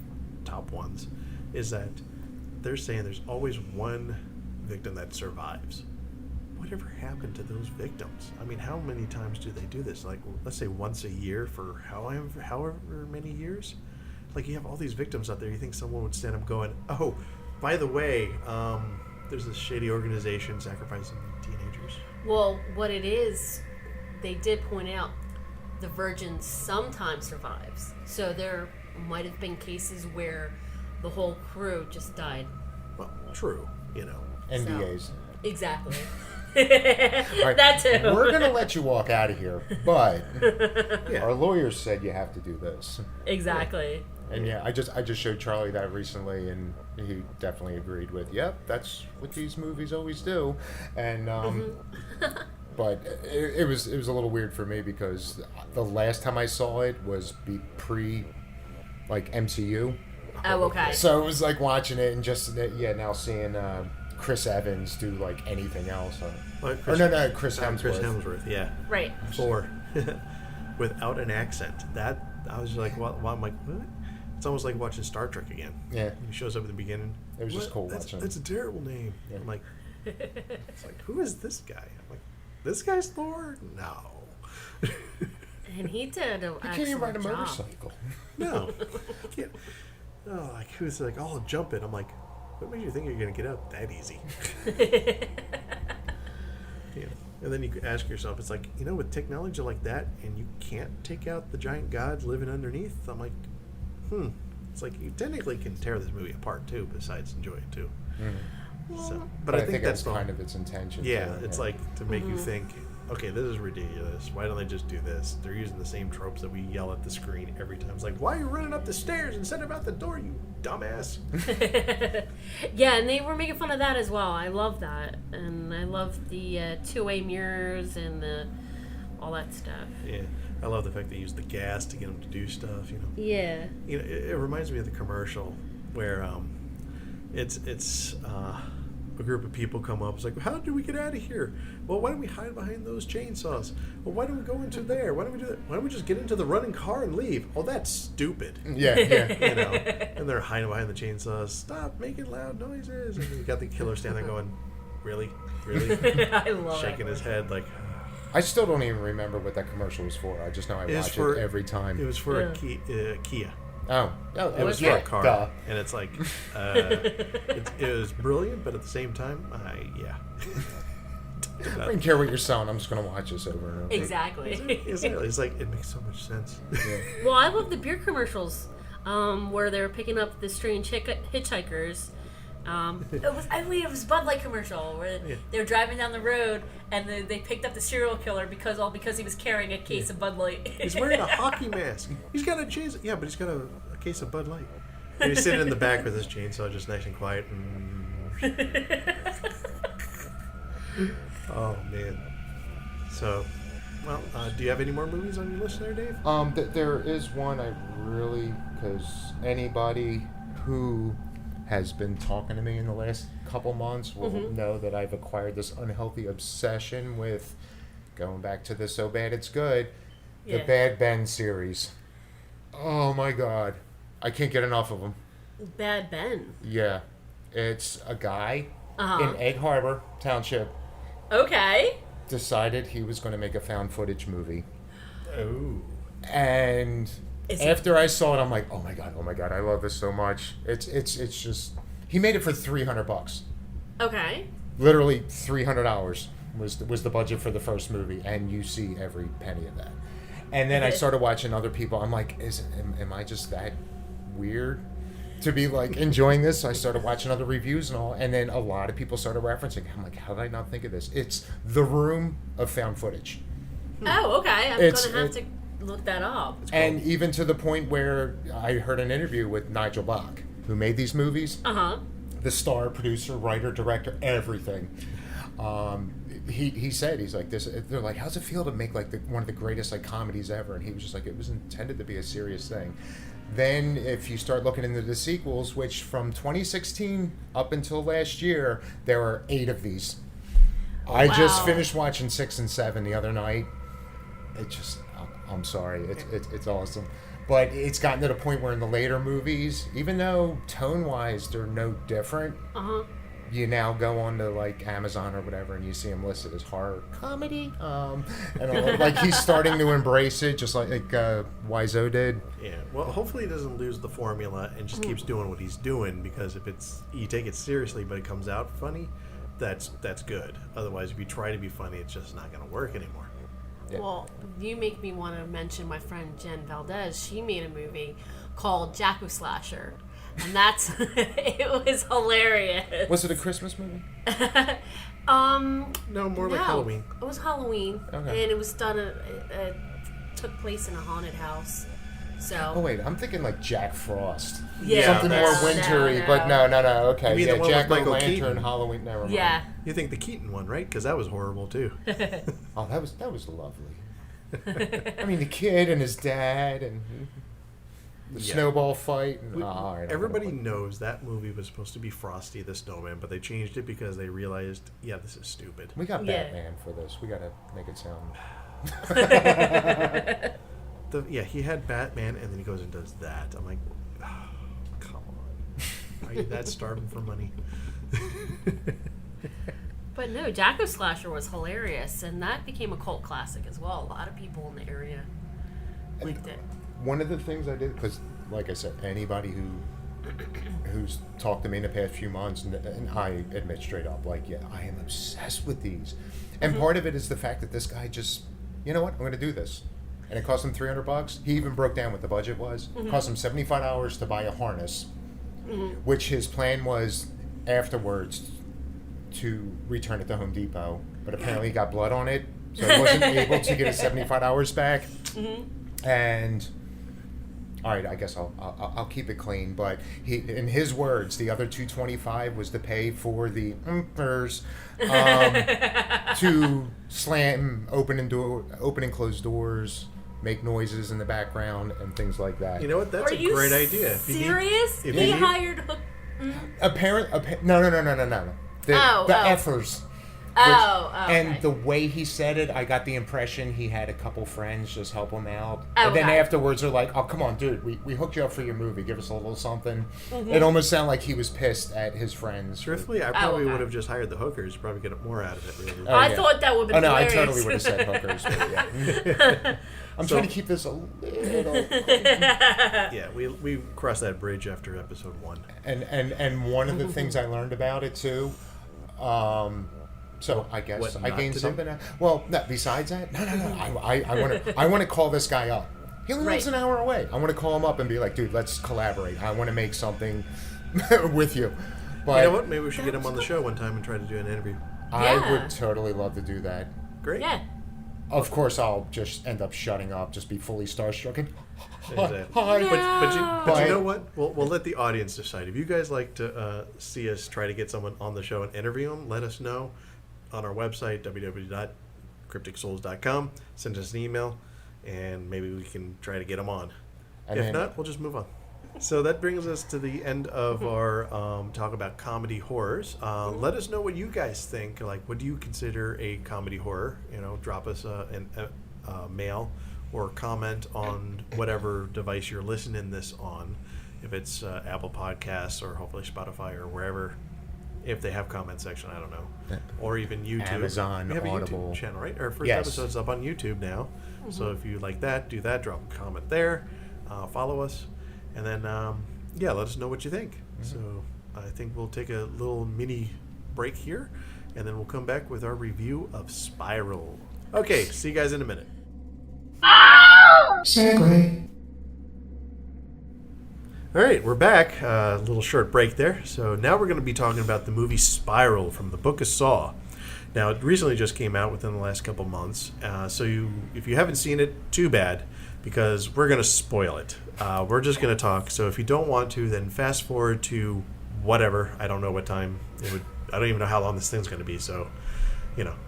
Speaker 4: top ones, is that they're saying there's always one victim that survives. Whatever happened to those victims? I mean, how many times do they do this? Like, let's say once a year for however many years? Like, you have all these victims out there. You think someone would stand up going, oh, by the way, there's this shady organization sacrificing teenagers.
Speaker 2: Well, what it is, they did point out the virgin sometimes survives. So there might have been cases where the whole crew just died.
Speaker 4: Well, true, you know.
Speaker 3: NDAs.
Speaker 2: Exactly.
Speaker 3: All right,
Speaker 2: That too.
Speaker 3: We're going to let you walk out of here, but
Speaker 4: Yeah.
Speaker 3: our lawyers said you have to do this.
Speaker 2: Exactly.
Speaker 3: And yeah, I just showed Charlie that recently, and he definitely agreed with, yep, that's what these movies always do. And but it was a little weird for me because the last time I saw it was pre like MCU.
Speaker 2: Oh, okay.
Speaker 3: So it was like watching it and just now seeing Chris Evans do like anything else.
Speaker 4: Well,
Speaker 3: Chris Hemsworth.
Speaker 4: Chris Hemsworth, yeah.
Speaker 2: Right.
Speaker 4: For without an accent. That I was like, well, I'm like, what? It's almost like watching Star Trek again.
Speaker 3: Yeah.
Speaker 4: He shows up at the beginning.
Speaker 3: It was just
Speaker 4: "What?
Speaker 3: cool
Speaker 4: That's,
Speaker 3: watching.
Speaker 4: That's a terrible name.
Speaker 3: Yeah.
Speaker 4: I'm like, it's like, who is this guy? I'm like, this guy's Thor? No.
Speaker 2: And he did an
Speaker 3: He can't even ride a
Speaker 2: excellent job.
Speaker 3: motorcycle.
Speaker 4: No. I can't. Oh, like, who's like, oh, I'll jump it. I'm like, what makes you think you're going to get out that easy? Yeah. And then you could ask yourself, it's like, you know, with technology like that, and you can't take out the giant gods living underneath, I'm like, It's like, you technically can tear this movie apart, too, besides enjoy it, too. So, but I think that's
Speaker 3: that's kind of its intention.
Speaker 4: yeah,
Speaker 3: too,
Speaker 4: it's like to make you think, okay, this is ridiculous. Why don't they just do this? They're using the same tropes that we yell at the screen every time. It's like, why are you running up the stairs instead of out the door, you dumbass?
Speaker 2: Yeah, and they were making fun of that as well. I love that, and I love the two-way mirrors and all that stuff.
Speaker 4: Yeah, I love the fact they use the gas to get them to do stuff. You know,
Speaker 2: Yeah.
Speaker 4: you know, it reminds me of the commercial where it's a group of people come up. It's like, how do we get out of here? Well, why don't we hide behind those chainsaws? Well, why don't we go into there? Why don't we do that? Why don't we just get into the running car and leave? Oh, that's stupid.
Speaker 3: yeah.
Speaker 4: You know, and they're hiding behind the chainsaws. Stop making loud noises. And you got the killer standing there going, really?
Speaker 2: I love
Speaker 4: Shaking
Speaker 2: it.
Speaker 4: his head like,
Speaker 3: I still don't even remember what that commercial was for. I just know I watch it every time.
Speaker 4: It was for
Speaker 2: Yeah.
Speaker 4: a Kia.
Speaker 3: Oh,
Speaker 4: It was for
Speaker 2: Okay.
Speaker 4: a car.
Speaker 3: Duh.
Speaker 4: And it's like, it was brilliant, but at the same time, yeah.
Speaker 3: I don't care what you're selling. I'm just going to watch this over and over.
Speaker 2: Exactly.
Speaker 4: Exactly. It's like, it makes so much sense.
Speaker 3: Yeah.
Speaker 2: Well, I love the beer commercials where they're picking up the strange hitchhikers. I believe it was Bud Light commercial where they were driving down the road and they picked up the serial killer because he was carrying a case of Bud Light.
Speaker 4: He's wearing a hockey mask. He's got a chainsaw. Yeah, but he's got a case of Bud Light. And he's sitting in the back with his chainsaw, just nice and quiet. Oh man. So, well, do you have any more movies on your list there, Dave?
Speaker 3: There is one I really, because anybody who has been talking to me in the last couple months will know that I've acquired this unhealthy obsession with going back to the So Bad It's Good, the
Speaker 2: Yeah.
Speaker 3: Bad Ben series. Oh my God. I can't get enough of them.
Speaker 2: Bad Ben.
Speaker 3: Yeah. It's a guy
Speaker 2: Uh-huh.
Speaker 3: in Egg Harbor Township
Speaker 2: Okay.
Speaker 3: decided he was going to make a found footage movie.
Speaker 4: Oh.
Speaker 3: And
Speaker 2: Is it-
Speaker 3: after I saw it, I'm like, oh my god, I love this so much. It's just, he made it for $300.
Speaker 2: Okay.
Speaker 3: Literally $300 was the budget for the first movie, and you see every penny of that. And then I started watching other people. I'm like, am I just that weird to be like enjoying this? So I started watching other reviews and all, and then a lot of people started referencing. I'm like, how did I not think of this? It's the room of found footage.
Speaker 2: Oh, okay. I'm
Speaker 3: It's-
Speaker 2: gonna have to look that up.
Speaker 3: And even to the point where I heard an interview with Nigel Bach, who made these movies,
Speaker 2: Uh-huh.
Speaker 3: the star, producer, writer, director, everything. He said, he's like, this. They're like, how's it feel to make like one of the greatest like comedies ever? And he was just like, it was intended to be a serious thing. Then if you start looking into the sequels, which from 2016 up until last year, there are 8 of these. I just
Speaker 2: Wow.
Speaker 3: finished watching 6 and 7 the other night. I'm sorry, it's awesome. But it's gotten to the point where in the later movies, even though tone-wise they're no different,
Speaker 2: Uh-huh.
Speaker 3: you now go on to like Amazon or whatever, and you see him listed as horror comedy, and all, like he's starting to embrace it, just like Wiseau did.
Speaker 4: Yeah. Well, hopefully he doesn't lose the formula and just keeps doing what he's doing, because if it's you take it seriously but it comes out funny, that's good. Otherwise, if you try to be funny, it's just not going to work anymore.
Speaker 3: Yeah.
Speaker 2: Well, you make me want to mention my friend Jen Valdez. She made a movie called Jacko Slasher, and that's it was hilarious.
Speaker 3: Was it a Christmas movie?
Speaker 4: No, more like Halloween.
Speaker 2: It was Halloween,
Speaker 3: Okay.
Speaker 2: and it was done. It took place in a haunted house. So.
Speaker 3: Oh wait, I'm thinking like Jack Frost.
Speaker 2: Yeah,
Speaker 3: Something
Speaker 2: no,
Speaker 3: more wintry, but no. Okay,
Speaker 4: You mean
Speaker 3: yeah,
Speaker 4: the one with
Speaker 3: Jack
Speaker 4: Michael
Speaker 3: O'Lantern,
Speaker 4: Keaton?
Speaker 3: Halloween. Never mind.
Speaker 2: Yeah.
Speaker 4: You think the Keaton one, right? Because that was horrible too.
Speaker 3: Oh, that was lovely. I mean, the kid and his dad and the
Speaker 4: Yeah.
Speaker 3: snowball fight. And, all right,
Speaker 4: Everybody knows that movie was supposed to be Frosty the Snowman, but they changed it because they realized, yeah, this is stupid.
Speaker 3: We got
Speaker 2: Yeah.
Speaker 3: Batman for this. We got to make it sound.
Speaker 4: Yeah, he had Batman, and then he goes and does that. I'm like, oh, come on. Are you that starving for money?
Speaker 2: But no, Jacko Slasher was hilarious, and that became a cult classic as well. A lot of people in the area liked it.
Speaker 3: One of the things I did, because like I said, anybody who's talked to me in the past few months, and I admit straight up, like, yeah, I am obsessed with these. And part of it is the fact that this guy just, you know what, I'm going to do this. And it cost him $300. He even broke down what the budget was. It cost him $75 to buy a harness, which his plan was afterwards to return it to Home Depot. But apparently he got blood on it, so he wasn't able to get his $75 back. And all right, I guess I'll keep it clean. But he, in his words, the other $225 was to pay for the to slam, open and close doors, make noises in the background, and things like that.
Speaker 4: You know what? That's
Speaker 2: Are
Speaker 4: a
Speaker 2: you
Speaker 4: great idea. If you need-
Speaker 2: serious?
Speaker 4: if
Speaker 2: He
Speaker 4: you need-
Speaker 2: hired Hook.
Speaker 3: No. The
Speaker 2: Oh.
Speaker 3: effers.
Speaker 2: Okay.
Speaker 3: And the way he said it, I got the impression he had a couple friends just help him out. And then
Speaker 2: Okay.
Speaker 3: afterwards, they're like, oh, come on, dude, we hooked you up for your movie. Give us a little something. It almost sounded like he was pissed at his friends.
Speaker 4: Truthfully, I probably
Speaker 2: okay.
Speaker 4: would have just hired the hookers. Probably get more out of it. Really.
Speaker 3: Oh,
Speaker 2: I
Speaker 3: yeah.
Speaker 2: thought that would be
Speaker 3: Oh, no, I
Speaker 2: hilarious.
Speaker 3: totally would have said hookers. But yeah. I'm trying to keep this a little...
Speaker 4: Yeah, we crossed that bridge after episode 1.
Speaker 3: And one of the things I learned about it, too... So I guess
Speaker 4: What
Speaker 3: I
Speaker 4: not
Speaker 3: gained
Speaker 4: to do?
Speaker 3: something. Well, no, besides that, no. I want to call this guy up. He only lives
Speaker 2: Right.
Speaker 3: an hour away. I want to call him up and be like, dude, let's collaborate. I want to make something with you. But
Speaker 4: You know what? Maybe we should get him on the show one time and try to do an interview.
Speaker 3: I
Speaker 2: Yeah.
Speaker 3: would totally love to do that.
Speaker 4: Great.
Speaker 2: Yeah.
Speaker 3: Of course, I'll just end up shutting up, just be fully starstruck and
Speaker 4: Exactly.
Speaker 3: hi.
Speaker 2: No.
Speaker 4: But you
Speaker 3: But-
Speaker 4: know what? We'll let the audience decide. If you guys like to see us try to get someone on the show and interview them, let us know on our website, www.crypticsouls.com. Send us an email, and maybe we can try to get them on.
Speaker 3: And
Speaker 4: if
Speaker 3: then-
Speaker 4: not, we'll just move on. So that brings us to the end of our talk about comedy horrors. Let us know what you guys think. Like, what do you consider a comedy horror? You know, drop us a mail or comment on whatever device you're listening this on. if it's Apple Podcasts or hopefully Spotify or wherever. If they have comment section, I don't know, or even YouTube.
Speaker 3: Amazon,
Speaker 4: we have
Speaker 3: Audible.
Speaker 4: a YouTube channel, right? Our first
Speaker 3: Yes.
Speaker 4: episode's up on YouTube now, so if you like that, do that. Drop a comment there, follow us, and then let us know what you think. So I think we'll take a little mini break here, and then we'll come back with our review of Spiral. Okay, see you guys in a minute.
Speaker 3: Segue.
Speaker 4: All right, we're back. A little short break there. So now we're going to be talking about the movie Spiral from the Book of Saw. Now, it recently just came out within the last couple months. If you haven't seen it, too bad, because we're going to spoil it. We're just going to talk. So if you don't want to, then fast forward to whatever. I don't know what time it would. I don't even know how long this thing's going to be. So,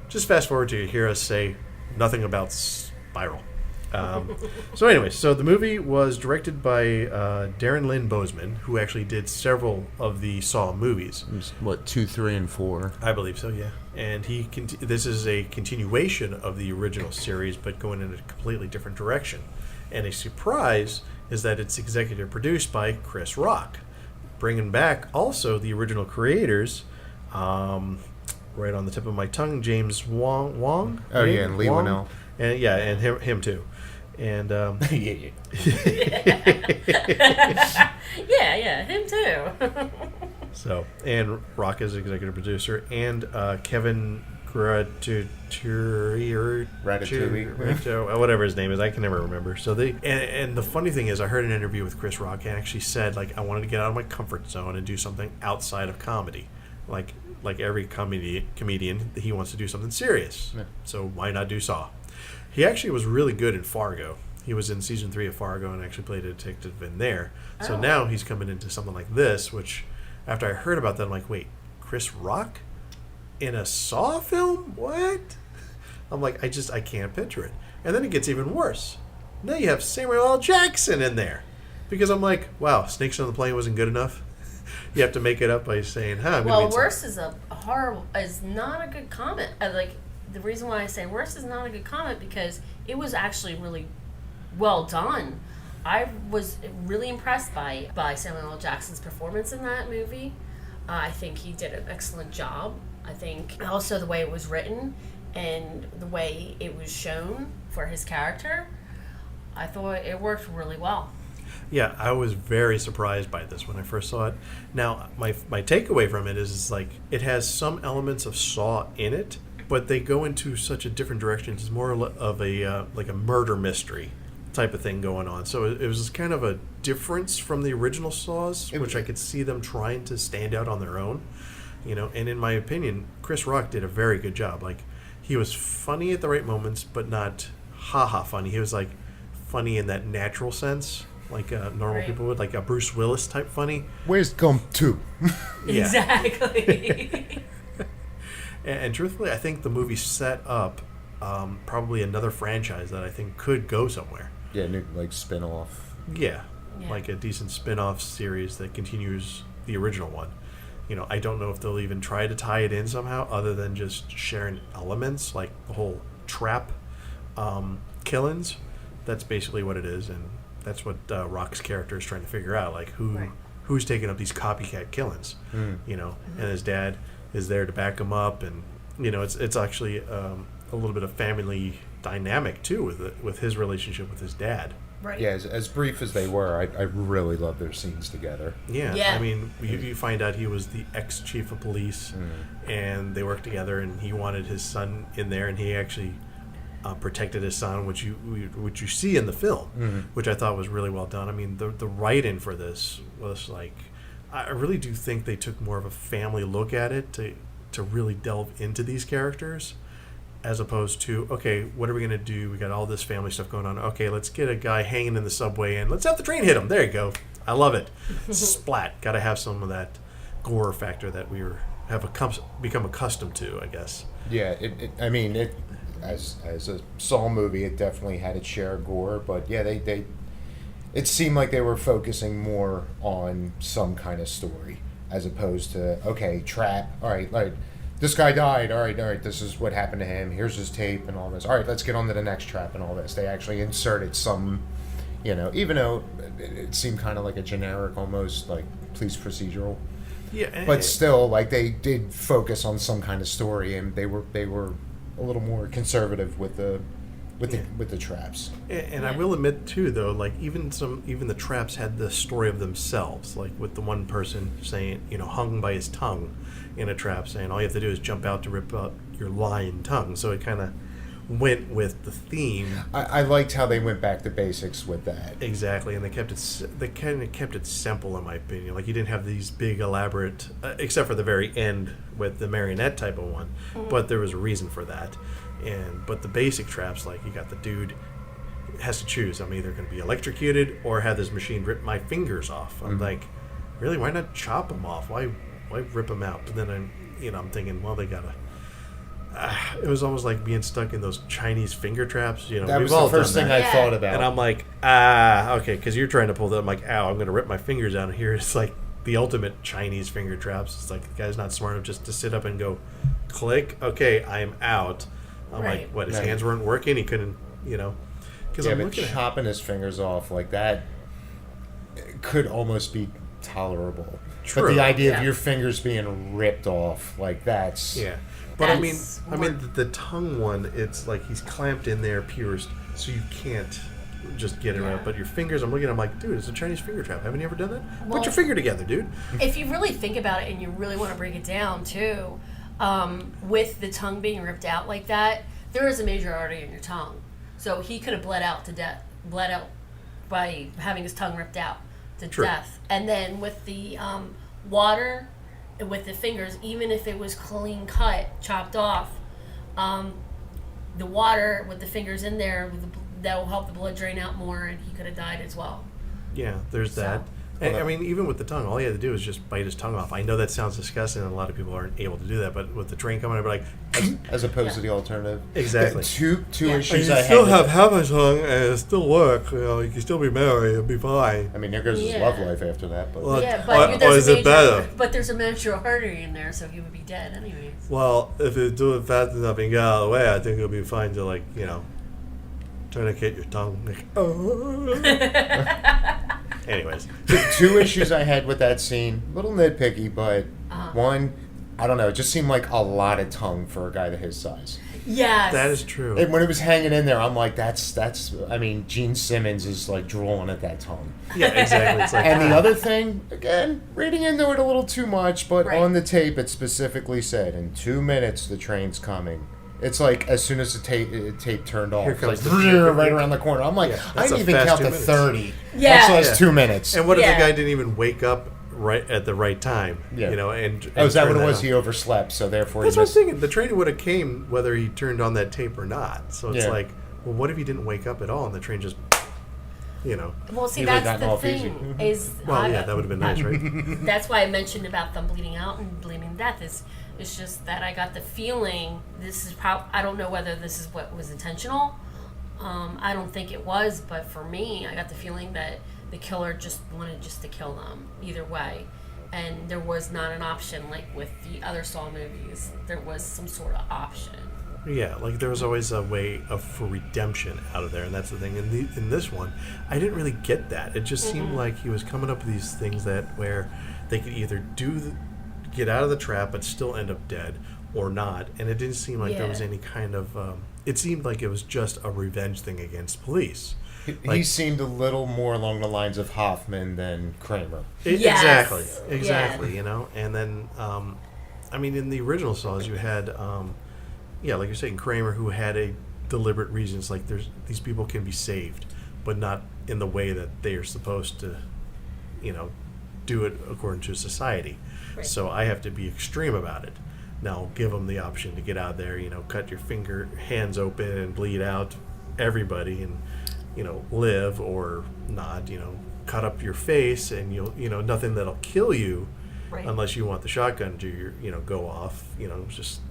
Speaker 4: just fast forward to hear us say nothing about Spiral. So the movie was directed by Darren Lynn Bousman, who actually did several of the Saw movies.
Speaker 3: What, 2, 3, and 4?
Speaker 4: I believe so, yeah. And this is a continuation of the original series, but going in a completely different direction. And a surprise is that it's executive produced by Chris Rock, bringing back also the original creators. Right on the tip of my tongue, James Wong.
Speaker 3: Oh, yeah, and Lee Winnell.
Speaker 4: And him too. And
Speaker 3: yeah.
Speaker 2: yeah, him too.
Speaker 4: So, and Rock is executive producer, and Kevin Ratatouille, whatever his name is, I can never remember. So and the funny thing is, I heard an interview with Chris Rock, and actually said, like, I wanted to get out of my comfort zone and do something outside of comedy, like every comedian, he wants to do something serious. Yeah. So why not do Saw? He actually was really good in Fargo. He was in season 3 of Fargo and actually played a detective in there. So now he's coming into something like this, which after I heard about that, I'm like, wait, Chris Rock in a Saw film? What? I'm like, I can't picture it. And then it gets even worse. Now you have Samuel L. Jackson in there. Because I'm like, wow, Snakes on the Plane wasn't good enough. You have to make it up by saying,
Speaker 2: worse is not a good comment. The reason why I say worse is not a good comment because it was actually really well done. I was really impressed by Samuel L. Jackson's performance in that movie. I think he did an excellent job. I think also the way it was written and the way it was shown for his character, I thought it worked really well.
Speaker 4: Yeah, I was very surprised by this when I first saw it. Now, my takeaway from it is like it has some elements of Saw in it, but they go into such a different direction. It's more of a like a murder mystery type of thing going on. So it was kind of a difference from the original Saws, which I could see them trying to stand out on their own. And in my opinion, Chris Rock did a very good job. Like, he was funny at the right moments, but not ha-ha funny. He was like funny in that natural sense, like normal people would, like a Bruce Willis type funny.
Speaker 3: Where's Gump 2?
Speaker 4: Yeah.
Speaker 2: Exactly.
Speaker 4: And truthfully, I think the movie set up probably another franchise that I think could go somewhere.
Speaker 3: Yeah, new, like spin-off.
Speaker 4: Yeah, like a decent spin-off series that continues the original one. I don't know if they'll even try to tie it in somehow other than just sharing elements, like the whole trap killings. That's basically what it is, and that's what Rock's character is trying to figure out, like who's taking up these copycat killings, and his dad is there to back him up, and it's actually a little bit of family dynamic too with his relationship with his dad.
Speaker 2: Right.
Speaker 3: Yeah, as brief as they were, I really love their scenes together.
Speaker 4: Yeah. I mean, you find out he was the ex-chief of police, and they worked together, and he wanted his son in there, and he actually protected his son, which you see in the film, which I thought was really well done. I mean, the write-in for this was like, I really do think they took more of a family look at it to really delve into these characters, as opposed to, okay, what are we going to do? We got all this family stuff going on. Okay, let's get a guy hanging in the subway and let's have the train hit him. There you go. I love it. Splat. Got to have some of that gore factor that have become accustomed to, I guess.
Speaker 3: Yeah, it as a Saw movie, it definitely had its share of gore, but yeah, it seemed like they were focusing more on some kind of story as opposed to, okay, trap, all right, this guy died, all right, this is what happened to him, here's his tape and all this, all right, let's get on to the next trap and all this. They actually inserted some, even though it seemed kind of like a generic, almost like police procedural.
Speaker 4: Yeah,
Speaker 3: But still, like, they did focus on some kind of story, and they were a little more conservative with the traps.
Speaker 4: And I will admit too, though, like even the traps had the story of themselves. Like with the one person saying, hung by his tongue in a trap, saying all you have to do is jump out to rip out your lying tongue. So it kind of went with the theme.
Speaker 3: I liked how they went back to basics with that.
Speaker 4: Exactly, and they kept it simple, in my opinion. Like you didn't have these big elaborate, except for the very end with the marionette type of one. Mm-hmm. But there was a reason for that. But the basic traps, like you got the dude has to choose. I'm either going to be electrocuted or have this machine rip my fingers off. I'm like, really? Why not chop them off? Why rip them out? But then I'm thinking, well, they gotta. It was almost like being stuck in those Chinese finger traps.
Speaker 3: That was the first thing I thought about.
Speaker 4: And I'm like, okay, because you're trying to pull that. I'm like, I'm going to rip my fingers out. And here it's like the ultimate Chinese finger traps. It's like the guy's not smart enough just to sit up and go, click. Okay, I'm out. I'm like, what? His hands weren't working. He couldn't, Because I'm looking
Speaker 3: chopping his fingers off like that could almost be tolerable. True. But the idea of your fingers being ripped off, like that's
Speaker 4: But I mean, the tongue one, it's like he's clamped in there, pierced, so you can't just get it out. But your fingers, I'm looking at him like, dude, it's a Chinese finger trap. Haven't you ever done that? Well, put your finger together, dude.
Speaker 2: If you really think about it and you really want to break it down, too, with the tongue being ripped out like that, there is a major artery in your tongue. So he could have bled out by having his tongue ripped out to death. And then with the water, with the fingers, even if it was clean cut, chopped off, the water with the fingers in there, that will help the blood drain out more, and he could have died as well.
Speaker 4: Yeah, there's that. And, I mean, even with the tongue, all he had to do was just bite his tongue off. I know that sounds disgusting, and a lot of people aren't able to do that, but with the train coming, I'd be like...
Speaker 3: As opposed to the alternative.
Speaker 4: Exactly.
Speaker 3: Two issues
Speaker 4: I had. You still have half a tongue, and it still work. You can still be married. It'll be fine.
Speaker 3: I mean, there goes his love life after that. But.
Speaker 4: Is it better?
Speaker 2: But there's a major artery in there, so he would be dead anyways.
Speaker 4: Well, if you do it fast enough and get out of the way, I think it'll be fine to, tourniquet your tongue. Anyways.
Speaker 3: Two issues I had with that scene. A little nitpicky, but one, I don't know, it just seemed like a lot of tongue for a guy his size.
Speaker 2: Yes.
Speaker 4: That is true.
Speaker 3: And when it was hanging in there, I'm like, I mean, Gene Simmons is like drooling at that tongue.
Speaker 4: Yeah, exactly. It's like,
Speaker 3: and the other thing, again, reading into it a little too much, but on the tape it specifically said, in 2 minutes the train's coming. It's like as soon as the tape turned off, it's like right around the corner. I'm like, I didn't even count to 30.
Speaker 2: Yeah.
Speaker 3: So that's 2 minutes.
Speaker 4: And what if the guy didn't even wake up right at the right time?
Speaker 3: Yeah.
Speaker 4: And
Speaker 3: is that what it was? He overslept, so therefore
Speaker 4: that's what I was thinking. The train would have came whether he turned on that tape or not. So it's like, well, what if he didn't wake up at all and the train just,
Speaker 2: Well, see, that's the thing.
Speaker 4: That would have been nice, right?
Speaker 2: That's why I mentioned about them bleeding out and bleeding to death. It's just that I got the feeling I don't know whether this is what was intentional. I don't think it was, but for me, I got the feeling that the killer just wanted to kill them either way. And there was not an option like with the other Saw movies. There was some sort of option.
Speaker 4: Yeah, like there was always a way for redemption out of there, and that's the thing. In this one, I didn't really get that. It just seemed like he was coming up with these things where they could either get out of the trap but still end up dead, or not. And it didn't seem like there was any kind of... it seemed like it was just a revenge thing against police.
Speaker 3: He seemed a little more along the lines of Hoffman than Kramer.
Speaker 4: Exactly, And then, I mean, in the original Saws, you had, like you're saying, Kramer, who had a deliberate reason. It's like these people can be saved, but not in the way that they are supposed to, do it according to society. Right. So I have to be extreme about it. Now, give them the option to get out there, cut your hands open and bleed out everybody and, live or not, cut up your face and you'll, nothing that'll kill you unless you want the shotgun to, go off, just,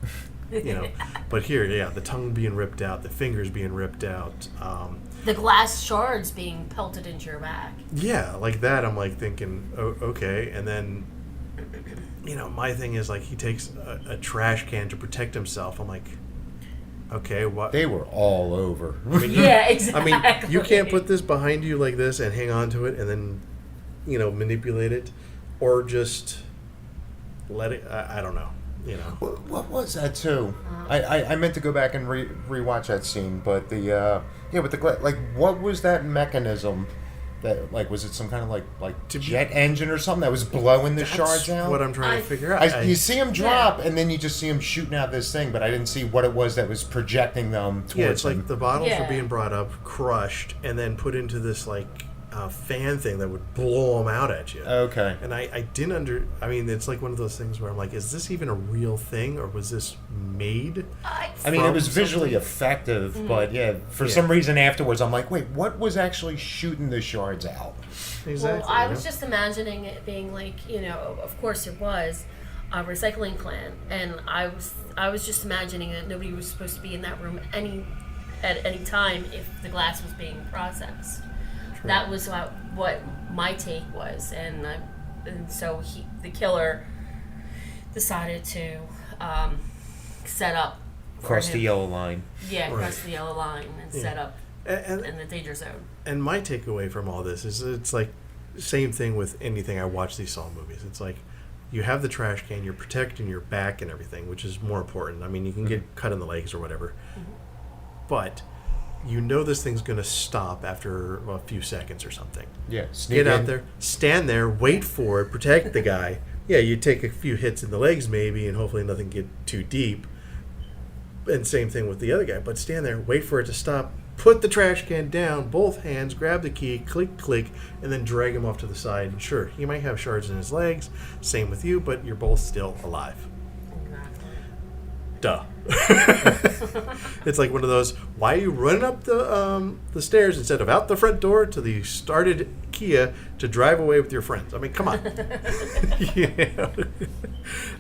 Speaker 4: but here, the tongue being ripped out, the fingers being ripped out.
Speaker 2: The glass shards being pelted into your back.
Speaker 4: Yeah, like that, I'm like thinking, okay, and then... my thing is like he takes a trash can to protect himself. I'm like, okay, what?
Speaker 3: They were all over.
Speaker 2: Yeah, exactly.
Speaker 4: I mean, you can't put this behind you like this and hang on to it and then, manipulate it, or just let it. I don't know.
Speaker 3: What was that too? I meant to go back and rewatch that scene, but with the what was that mechanism? That was it some kind of like jet engine or something that was blowing the shards out?
Speaker 4: What I'm trying to figure out.
Speaker 3: You see him drop, and then you just see him shooting out this thing, but I didn't see what it was that was projecting them towards
Speaker 4: it's
Speaker 3: him.
Speaker 4: like the bottles were being brought up, crushed, and then put into this fan thing that would blow them out at you.
Speaker 3: Okay.
Speaker 4: And I didn't I mean, it's like one of those things where I'm like, is this even a real thing, or was this made?
Speaker 3: I mean, it was visually effective, but for some reason afterwards, I'm like, wait, what was actually shooting the shards out?
Speaker 4: Exactly.
Speaker 2: Well, I was just imagining it being like, of course it was a recycling plant, and I was just imagining that nobody was supposed to be in that room at any time if the glass was being processed. True. That was what my take was, and so the killer decided to set up
Speaker 3: cross the yellow line.
Speaker 2: Yeah, cross the yellow line and set up in the danger zone.
Speaker 4: And my takeaway from all this is it's like same thing with anything I watch these Saw movies. It's like you have the trash can, you're protecting your back and everything, which is more important. I mean, you can get cut in the legs or whatever, but this thing's going to stop after a few seconds or something.
Speaker 3: Yeah,
Speaker 4: get out there, stand there, wait for it, protect the guy. Yeah, you take a few hits in the legs maybe, and hopefully nothing get too deep. And same thing with the other guy. But stand there, wait for it to stop, put the trash can down, both hands, grab the key, click, click, and then drag him off to the side. And sure, he might have shards in his legs, same with you, but you're both still alive. Duh. It's like one of those, why are you running up the stairs instead of out the front door to the started Kia to drive away with your friends? I mean, come on.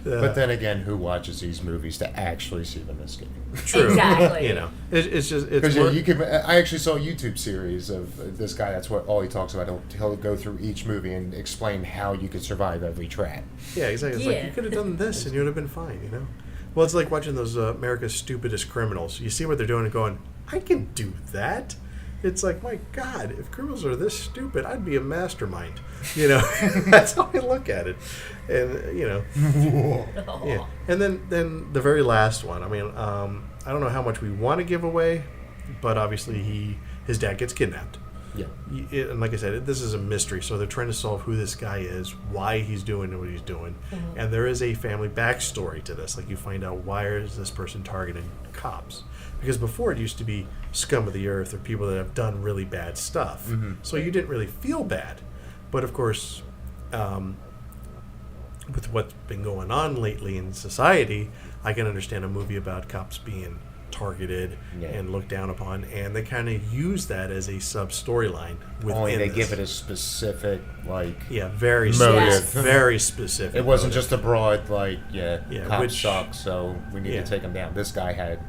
Speaker 3: But then again, who watches these movies to actually see them escape?
Speaker 4: True.
Speaker 2: Exactly.
Speaker 4: It's just
Speaker 3: because I actually saw a YouTube series of this guy. That's what all he talks about. He'll go through each movie and explain how you could survive every trap.
Speaker 4: Yeah, exactly. It's like you could have done this and you would have been fine. Well, it's like watching those America's Stupidest Criminals. You see what they're doing and going, I can do that. It's like, my God, if criminals are this stupid, I'd be a mastermind. That's how I look at it. And, yeah. And then the very last one. I mean, I don't know how much we want to give away, but obviously his dad gets kidnapped.
Speaker 3: Yeah.
Speaker 4: And like I said, this is a mystery, so they're trying to solve who this guy is, why he's doing what he's doing, and there is a family backstory to this. Like, you find out, why is this person targeting cops? Because before it used to be scum of the earth or people that have done really bad stuff, so you didn't really feel bad. But of course, with what's been going on lately in society, I can understand a movie about cops being targeted and looked down upon, and they kind of use that as a sub storyline within
Speaker 3: Only they
Speaker 4: this.
Speaker 3: give it a specific
Speaker 4: very
Speaker 3: motive.
Speaker 4: very specific.
Speaker 3: It wasn't
Speaker 4: motive.
Speaker 3: just a broad cops suck, so we need to take him down. This guy had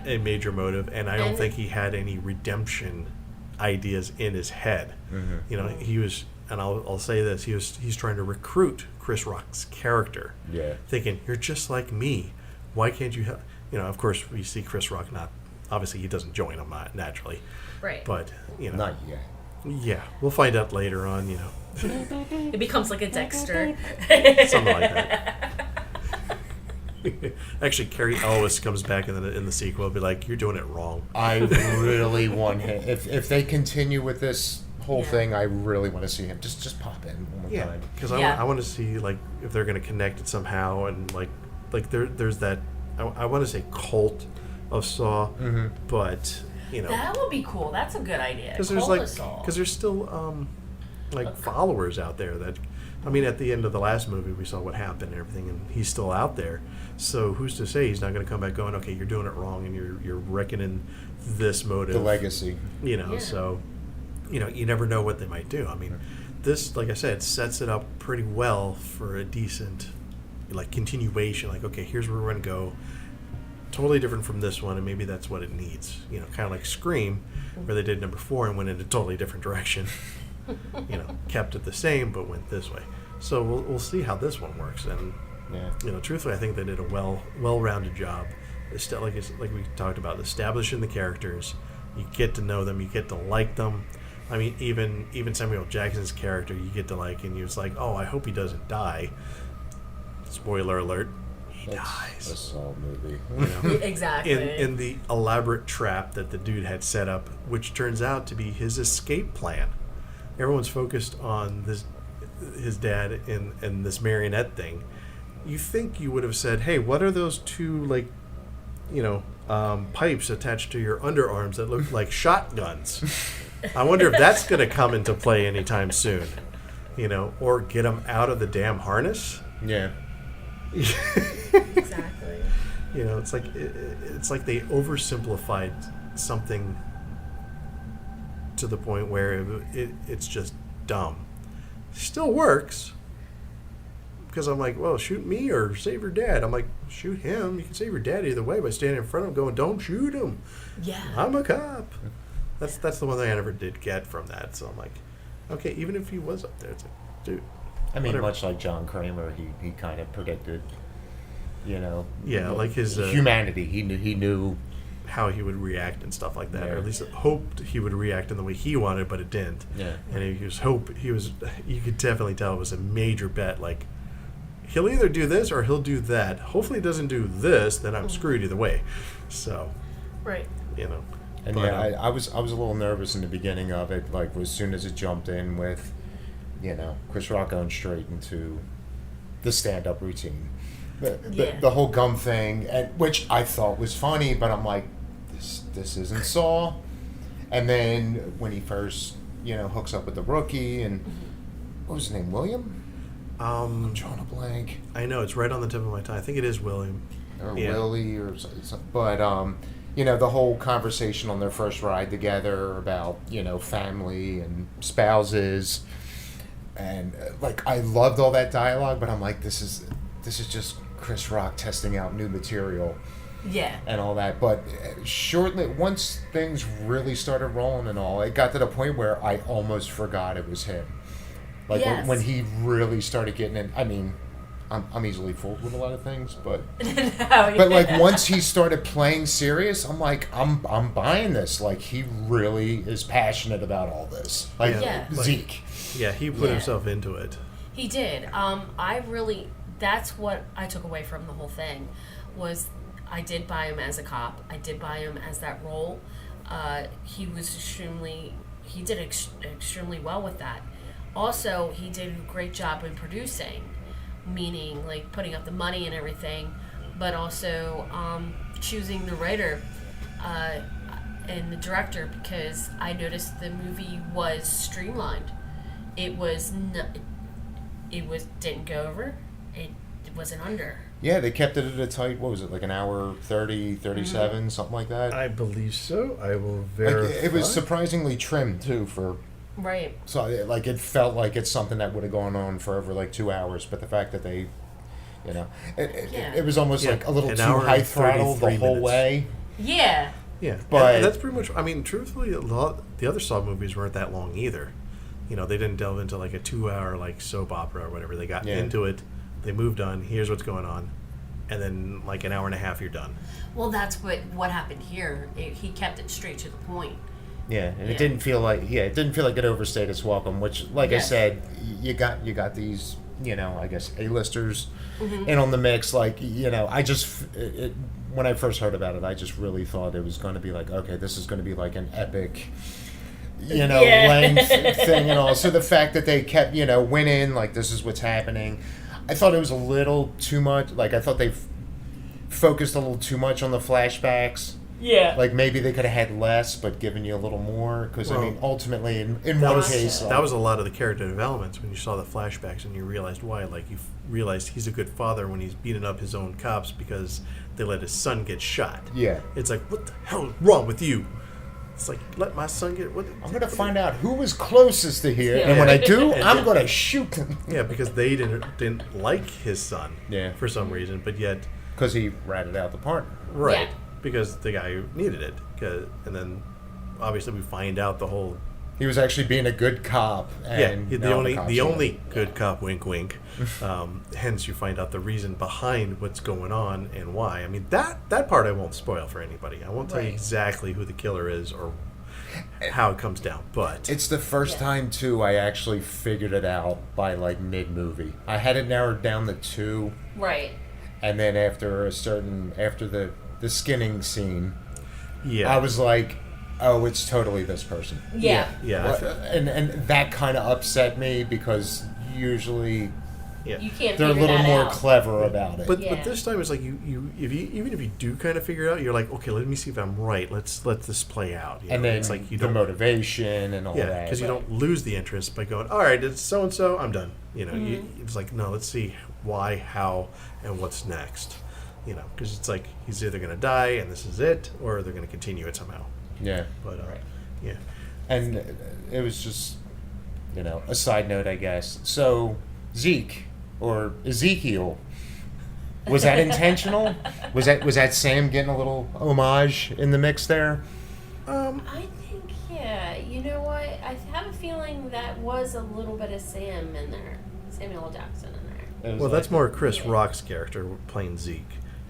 Speaker 4: a major motive, and I don't think he had any redemption ideas in his head. He was, and I'll say this: he's trying to recruit Chris Rock's character, thinking, you're just like me. Why can't you help? Of course, we see Chris Rock obviously he doesn't join them naturally. Right. But,
Speaker 3: not yet.
Speaker 4: Yeah. We'll find out later on,
Speaker 2: It becomes like a Dexter.
Speaker 4: Something like that. Actually, Carrie Elwes comes back in the sequel and be like, you're doing it wrong.
Speaker 3: I really want him. If they continue with this whole thing, I really want to see him. Just pop in one more time.
Speaker 4: Because I want to see, if they're going to connect it somehow, and, there's that... I want to say cult of Saw, but
Speaker 2: that would be cool. That's a good idea.
Speaker 4: Because there's still followers out there that, I mean, at the end of the last movie we saw what happened and everything, and he's still out there. So who's to say he's not going to come back going, okay, you're doing it wrong and you're reckoning this motive,
Speaker 3: the legacy,
Speaker 4: So you never know what they might do. I mean, this, like I said, sets it up pretty well for a decent continuation, okay, here's where we're going to go, totally different from this one, and maybe that's what it needs, kind of like Scream, where they did number 4 and went in a totally different direction, kept it the same but went this way. So we'll see how this one works, and truthfully I think they did a well-rounded job. like we talked about, establishing the characters. You get to know them. You get to like them. I mean, even Samuel Jackson's character, you get to like, and you're just like, oh, I hope he doesn't die. Spoiler alert. He dies.
Speaker 3: A Saw movie.
Speaker 4: You know?
Speaker 2: Exactly.
Speaker 4: In the elaborate trap that the dude had set up, which turns out to be his escape plan. Everyone's focused on his dad and this marionette thing. You think you would have said, hey, what are those two, like, pipes attached to your underarms that look like shotguns? I wonder if that's going to come into play anytime soon. Or get him out of the damn harness.
Speaker 3: Yeah.
Speaker 2: Exactly.
Speaker 4: It's like they oversimplified something to the point where it's just dumb. Still works, because I'm like, well, shoot me or save your dad. I'm like, shoot him. You can save your dad either way by standing in front of him going, don't shoot him.
Speaker 2: Yeah.
Speaker 4: I'm a cop. That's the one thing I never did get from that. So I'm like, okay, even if he was up there, it's like, dude.
Speaker 3: I mean,
Speaker 4: whatever.
Speaker 3: much like John Kramer, he kind of predicted,
Speaker 4: like his
Speaker 3: humanity. He knew
Speaker 4: how he would react and stuff like that,
Speaker 3: Yeah.
Speaker 4: or at least hoped he would react in the way he wanted, but it didn't.
Speaker 3: Yeah.
Speaker 4: And you could definitely tell it was a major bet. Like, he'll either do this or he'll do that. Hopefully, he doesn't do this, then I'm screwed either way. So,
Speaker 2: Right.
Speaker 3: And
Speaker 4: But,
Speaker 3: I was a little nervous in the beginning of it, like as soon as it jumped in with, Chris Rock going straight into the stand-up routine, the whole gum thing, and which I thought was funny, but I'm like, this isn't Saw. And then when he first, hooks up with the rookie, and what was his name, William? I'm drawing a blank.
Speaker 4: I know it's right on the tip of my tongue. I think it is William
Speaker 3: Or Willie or something. But the whole conversation on their first ride together about, family and spouses. And, I loved all that dialogue, but I'm like, this is just Chris Rock testing out new material.
Speaker 2: Yeah.
Speaker 3: And all that. But shortly, once things really started rolling and all, it got to the point where I almost forgot it was him. Like,
Speaker 2: Yes.
Speaker 3: when he really started getting in, I mean, I'm easily fooled with a lot of things, but but once he started playing serious, I'm like, I'm buying this. Like, he really is passionate about all this. Like,
Speaker 2: Yeah.
Speaker 3: Zeke.
Speaker 4: Yeah, he put himself into it.
Speaker 2: He did. That's what I took away from the whole thing, was I did buy him as a cop. I did buy him as that role. He did extremely well with that. Also, he did a great job in producing, meaning like putting up the money and everything, but also choosing the writer and the director, because I noticed the movie was streamlined. It didn't go over. It wasn't under.
Speaker 3: Yeah, they kept it at a tight, what was it, like an hour 30, 37, something like that.
Speaker 4: I believe so. I will verify.
Speaker 3: It was surprisingly trimmed, too, for...
Speaker 2: Right.
Speaker 3: So, it felt like it's something that would have gone on for over, 2 hours, but the fact that they, it was almost like a little
Speaker 4: An
Speaker 3: too
Speaker 4: hour and
Speaker 3: high throttle the
Speaker 4: 33
Speaker 3: whole
Speaker 4: minutes.
Speaker 3: way.
Speaker 2: Yeah.
Speaker 4: Yeah,
Speaker 3: But-
Speaker 4: and that's pretty much. I mean, truthfully, the other Saw movies weren't that long either. They didn't delve into like a 2-hour soap opera or whatever. They got into it, they moved on. Here's what's going on, and then like an hour and a half, you're done.
Speaker 2: Well, that's what happened here. He kept it straight to the point.
Speaker 3: Yeah, and
Speaker 2: Yeah.
Speaker 3: it didn't feel like it overstayed its welcome. Which, like
Speaker 2: Yes.
Speaker 3: I said, you got these, I guess A-listers in on the mix. Like, I just when I first heard about it, I just really thought it was going to be like, okay, this is going to be like an epic, length thing and all. So the fact that they kept, winning, like, this is what's happening, I thought it was a little too much. Like, I thought they focused a little too much on the flashbacks.
Speaker 2: Yeah.
Speaker 3: Like, maybe they could have had less, but given you a little more. Because,
Speaker 4: Well,
Speaker 3: ultimately, in
Speaker 4: That
Speaker 3: one
Speaker 4: was,
Speaker 3: case...
Speaker 4: that was a lot of the character developments when you saw the flashbacks and you realized why. Like, you realized he's a good father when he's beating up his own cops because they let his son get shot.
Speaker 3: Yeah.
Speaker 4: It's like, what the hell is wrong with you? It's like, let my son get...
Speaker 3: I'm going to find out who was closest to here,
Speaker 2: Yeah.
Speaker 3: and when I do,
Speaker 4: Yeah.
Speaker 3: I'm going to shoot them.
Speaker 4: Yeah, because they didn't like his son for some reason, but yet...
Speaker 3: Because he ratted out the partner.
Speaker 4: Right.
Speaker 2: Yeah.
Speaker 4: Because the guy who needed it. And then, obviously, we find out the whole
Speaker 3: He was actually being a good cop. And
Speaker 4: the
Speaker 3: now
Speaker 4: only
Speaker 3: cops
Speaker 4: the
Speaker 3: are
Speaker 4: only
Speaker 3: like,
Speaker 4: good cop, wink wink. Hence, you find out the reason behind what's going on and why. I mean, that part I won't spoil for anybody. I won't tell you
Speaker 2: Right.
Speaker 4: exactly who the killer is or how it comes down. But
Speaker 3: It's the first time, too, I actually figured it out by, like, mid-movie. I had it narrowed down to 2,
Speaker 2: Right.
Speaker 3: and then after the skinning scene,
Speaker 4: yeah,
Speaker 3: I was like, oh, it's totally this person.
Speaker 2: Yeah.
Speaker 4: yeah,
Speaker 3: And that kind of upset me because usually
Speaker 4: yeah.
Speaker 2: You can't
Speaker 3: they're a
Speaker 2: figure
Speaker 3: little
Speaker 2: that
Speaker 3: more
Speaker 2: out.
Speaker 3: clever about it.
Speaker 4: But
Speaker 2: Yeah.
Speaker 4: this time it's like even if you do kind of figure it out, you're like, okay, let me see if I'm right. Let's let this play out. You
Speaker 3: and
Speaker 4: know?
Speaker 3: then
Speaker 4: it's like you
Speaker 3: the
Speaker 4: don't,
Speaker 3: motivation and all
Speaker 4: yeah,
Speaker 3: that.
Speaker 4: because you don't lose the interest by going, all right, it's so and so, I'm done. You know, it's like, no, let's see why, how, and what's next. You know, because it's like he's either going to die and this is it, or they're going to continue it somehow.
Speaker 3: Yeah.
Speaker 4: But yeah,
Speaker 3: And it was just, a side note, I guess. So, Zeke, or Ezekiel, was that intentional? Was that Sam getting a little homage in the mix there?
Speaker 2: I think, yeah. You know what? I have a feeling that was a little bit of Sam in there. Samuel L. Jackson in there.
Speaker 3: It was
Speaker 4: well, that's
Speaker 3: like-
Speaker 4: more Chris
Speaker 2: Yeah.
Speaker 4: Rock's character playing Zeke.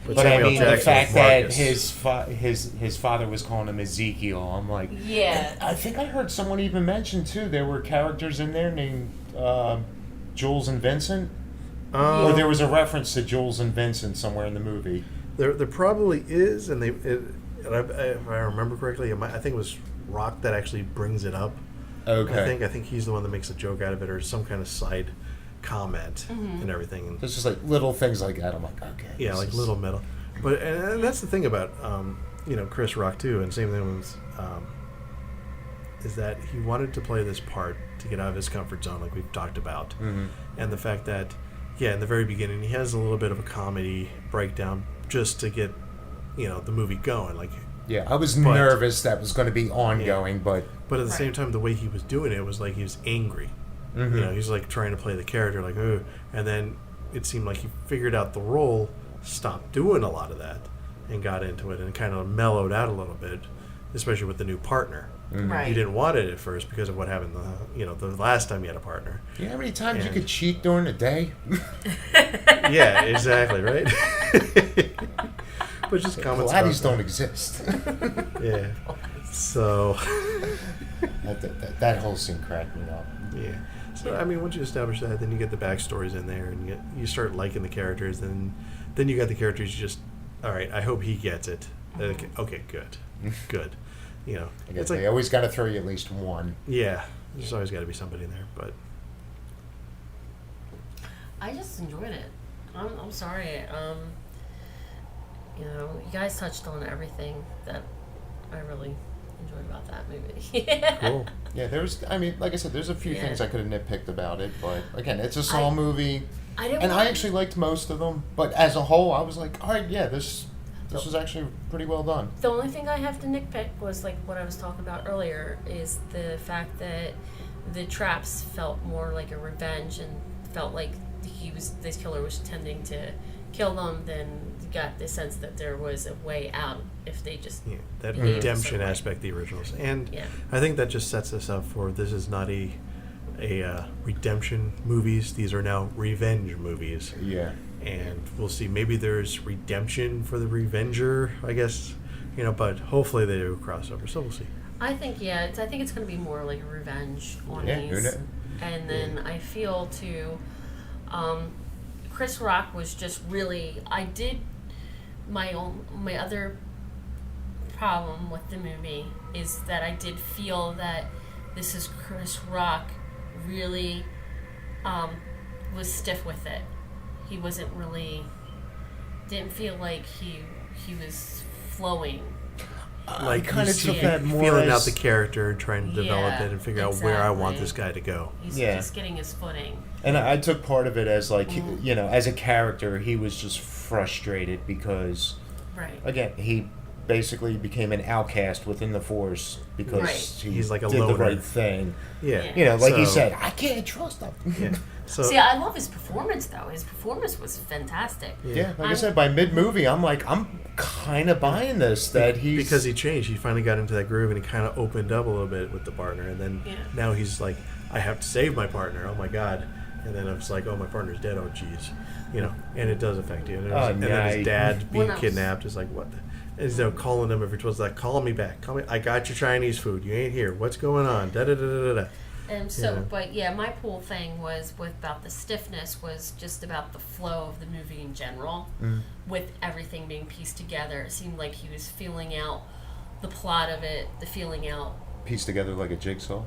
Speaker 3: But I
Speaker 4: Samuel
Speaker 3: mean, the
Speaker 4: Jackson
Speaker 3: fact
Speaker 4: was
Speaker 3: that
Speaker 4: Marcus.
Speaker 3: his father was calling him Ezekiel, I'm like,
Speaker 2: Yeah.
Speaker 3: I think I heard someone even mention too. There were characters in there named Jules and Vincent, or there was a reference to Jules and Vincent somewhere in the movie.
Speaker 4: There probably is, and if I remember correctly, I think it was Rock that actually brings it up.
Speaker 3: Okay,
Speaker 4: I think he's the one that makes a joke out of it, or some kind of side comment and everything. And
Speaker 3: it's just like little things like that. I'm like, okay,
Speaker 4: yeah,
Speaker 3: this
Speaker 4: like
Speaker 3: is-
Speaker 4: little metal. But and that's the thing about Chris Rock too, and same thing with is that he wanted to play this part to get out of his comfort zone, like we've talked about, and the fact that in the very beginning he has a little bit of a comedy breakdown just to get the movie going, like.
Speaker 3: Yeah, I was nervous that was going to be ongoing, but
Speaker 4: at the same time, the way he was doing it was like he was angry. He's like trying to play the character, like, oh, and then it seemed like he figured out the role, stopped doing a lot of that, and got into it, and kind of mellowed out a little bit, especially with the new partner.
Speaker 2: Right.
Speaker 4: He didn't want it at first because of what happened the last time he had a partner.
Speaker 3: you know how many times you
Speaker 4: And-
Speaker 3: could cheat during the day?
Speaker 4: Yeah, exactly, right? But just comments about
Speaker 3: Pilates don't exist.
Speaker 4: that. Yeah. So,
Speaker 3: that whole scene cracked me up.
Speaker 4: yeah. So I mean, once you establish that, then you get the backstories in there, and you start liking the characters, and then you got the characters. You just, all right. I hope he gets it. Okay, good.
Speaker 3: I guess
Speaker 4: It's like,
Speaker 3: they always got to throw you at least one.
Speaker 4: yeah, there's always got to be somebody in there. But
Speaker 2: I just enjoyed it. I'm sorry. You guys touched on everything that I really enjoyed about that movie.
Speaker 4: cool.
Speaker 3: Yeah, like I said, there's a few
Speaker 2: Yeah.
Speaker 3: things I could have nitpicked about it, but again, it's a Saw movie,
Speaker 2: I didn't
Speaker 3: and I
Speaker 2: want-
Speaker 3: actually liked most of them. But as a whole, I was like, all right, yeah, this was actually pretty well done.
Speaker 2: The only thing I have to nitpick was like what I was talking about earlier is the fact that the traps felt more like a revenge and felt like this killer was tending to kill them. Then you got the sense that there was a way out if they just
Speaker 4: Yeah, that
Speaker 2: behaved a
Speaker 4: redemption
Speaker 2: certain way.
Speaker 4: aspect of the originals, and
Speaker 2: Yeah.
Speaker 4: I think that just sets us up for this is not a redemption movies. These are now revenge movies.
Speaker 3: Yeah.
Speaker 4: And we'll see. Maybe there's redemption for the revenger, I guess, but hopefully they do a crossover. So we'll see.
Speaker 2: I think I think it's going to be more like a revenge on
Speaker 3: Yeah, who
Speaker 2: these.
Speaker 3: knows?
Speaker 2: And then I feel too, Chris Rock was just really. I did my other problem with the movie is that I did feel that this is Chris Rock really was stiff with it. He wasn't really. Didn't feel like he was flowing.
Speaker 4: Like
Speaker 3: kind of
Speaker 4: he's
Speaker 3: took that more
Speaker 4: feeling out
Speaker 3: as
Speaker 4: the character and trying to develop
Speaker 2: Yeah,
Speaker 4: it and figure out where I want
Speaker 2: exactly.
Speaker 4: this guy to go.
Speaker 2: He's
Speaker 3: Yeah.
Speaker 2: just getting his footing.
Speaker 3: And I took part of it as like, as a character, he was just frustrated because,
Speaker 2: Right.
Speaker 3: again, he basically became an outcast within the force because
Speaker 2: Right.
Speaker 3: he
Speaker 4: He's like a
Speaker 3: did the
Speaker 4: loner.
Speaker 3: right thing.
Speaker 4: Yeah.
Speaker 2: Yeah.
Speaker 3: Like he
Speaker 4: So-
Speaker 3: said, I can't trust him.
Speaker 4: Yeah. So,
Speaker 2: See, I love his performance, though. His performance was fantastic.
Speaker 3: Yeah, like I said, by mid-movie, I'm kind of buying this, that he's...
Speaker 4: Because he changed. He finally got into that groove, and he kind of opened up a little bit with the partner. And then now he's like, I have to save my partner. Oh, my God. And then it's like, oh, my partner's dead. Oh, jeez. And it does affect you. And then his dad being kidnapped is like, what? Is calling him every 12 like, call me back. Call me. I got your Chinese food. You ain't here. What's going on? Da-da-da-da-da.
Speaker 2: And so, but my whole thing was about the stiffness was just about the flow of the movie in general, with everything being pieced together. It seemed like he was feeling out the plot of it, the feeling out.
Speaker 3: Pieced together like a jigsaw.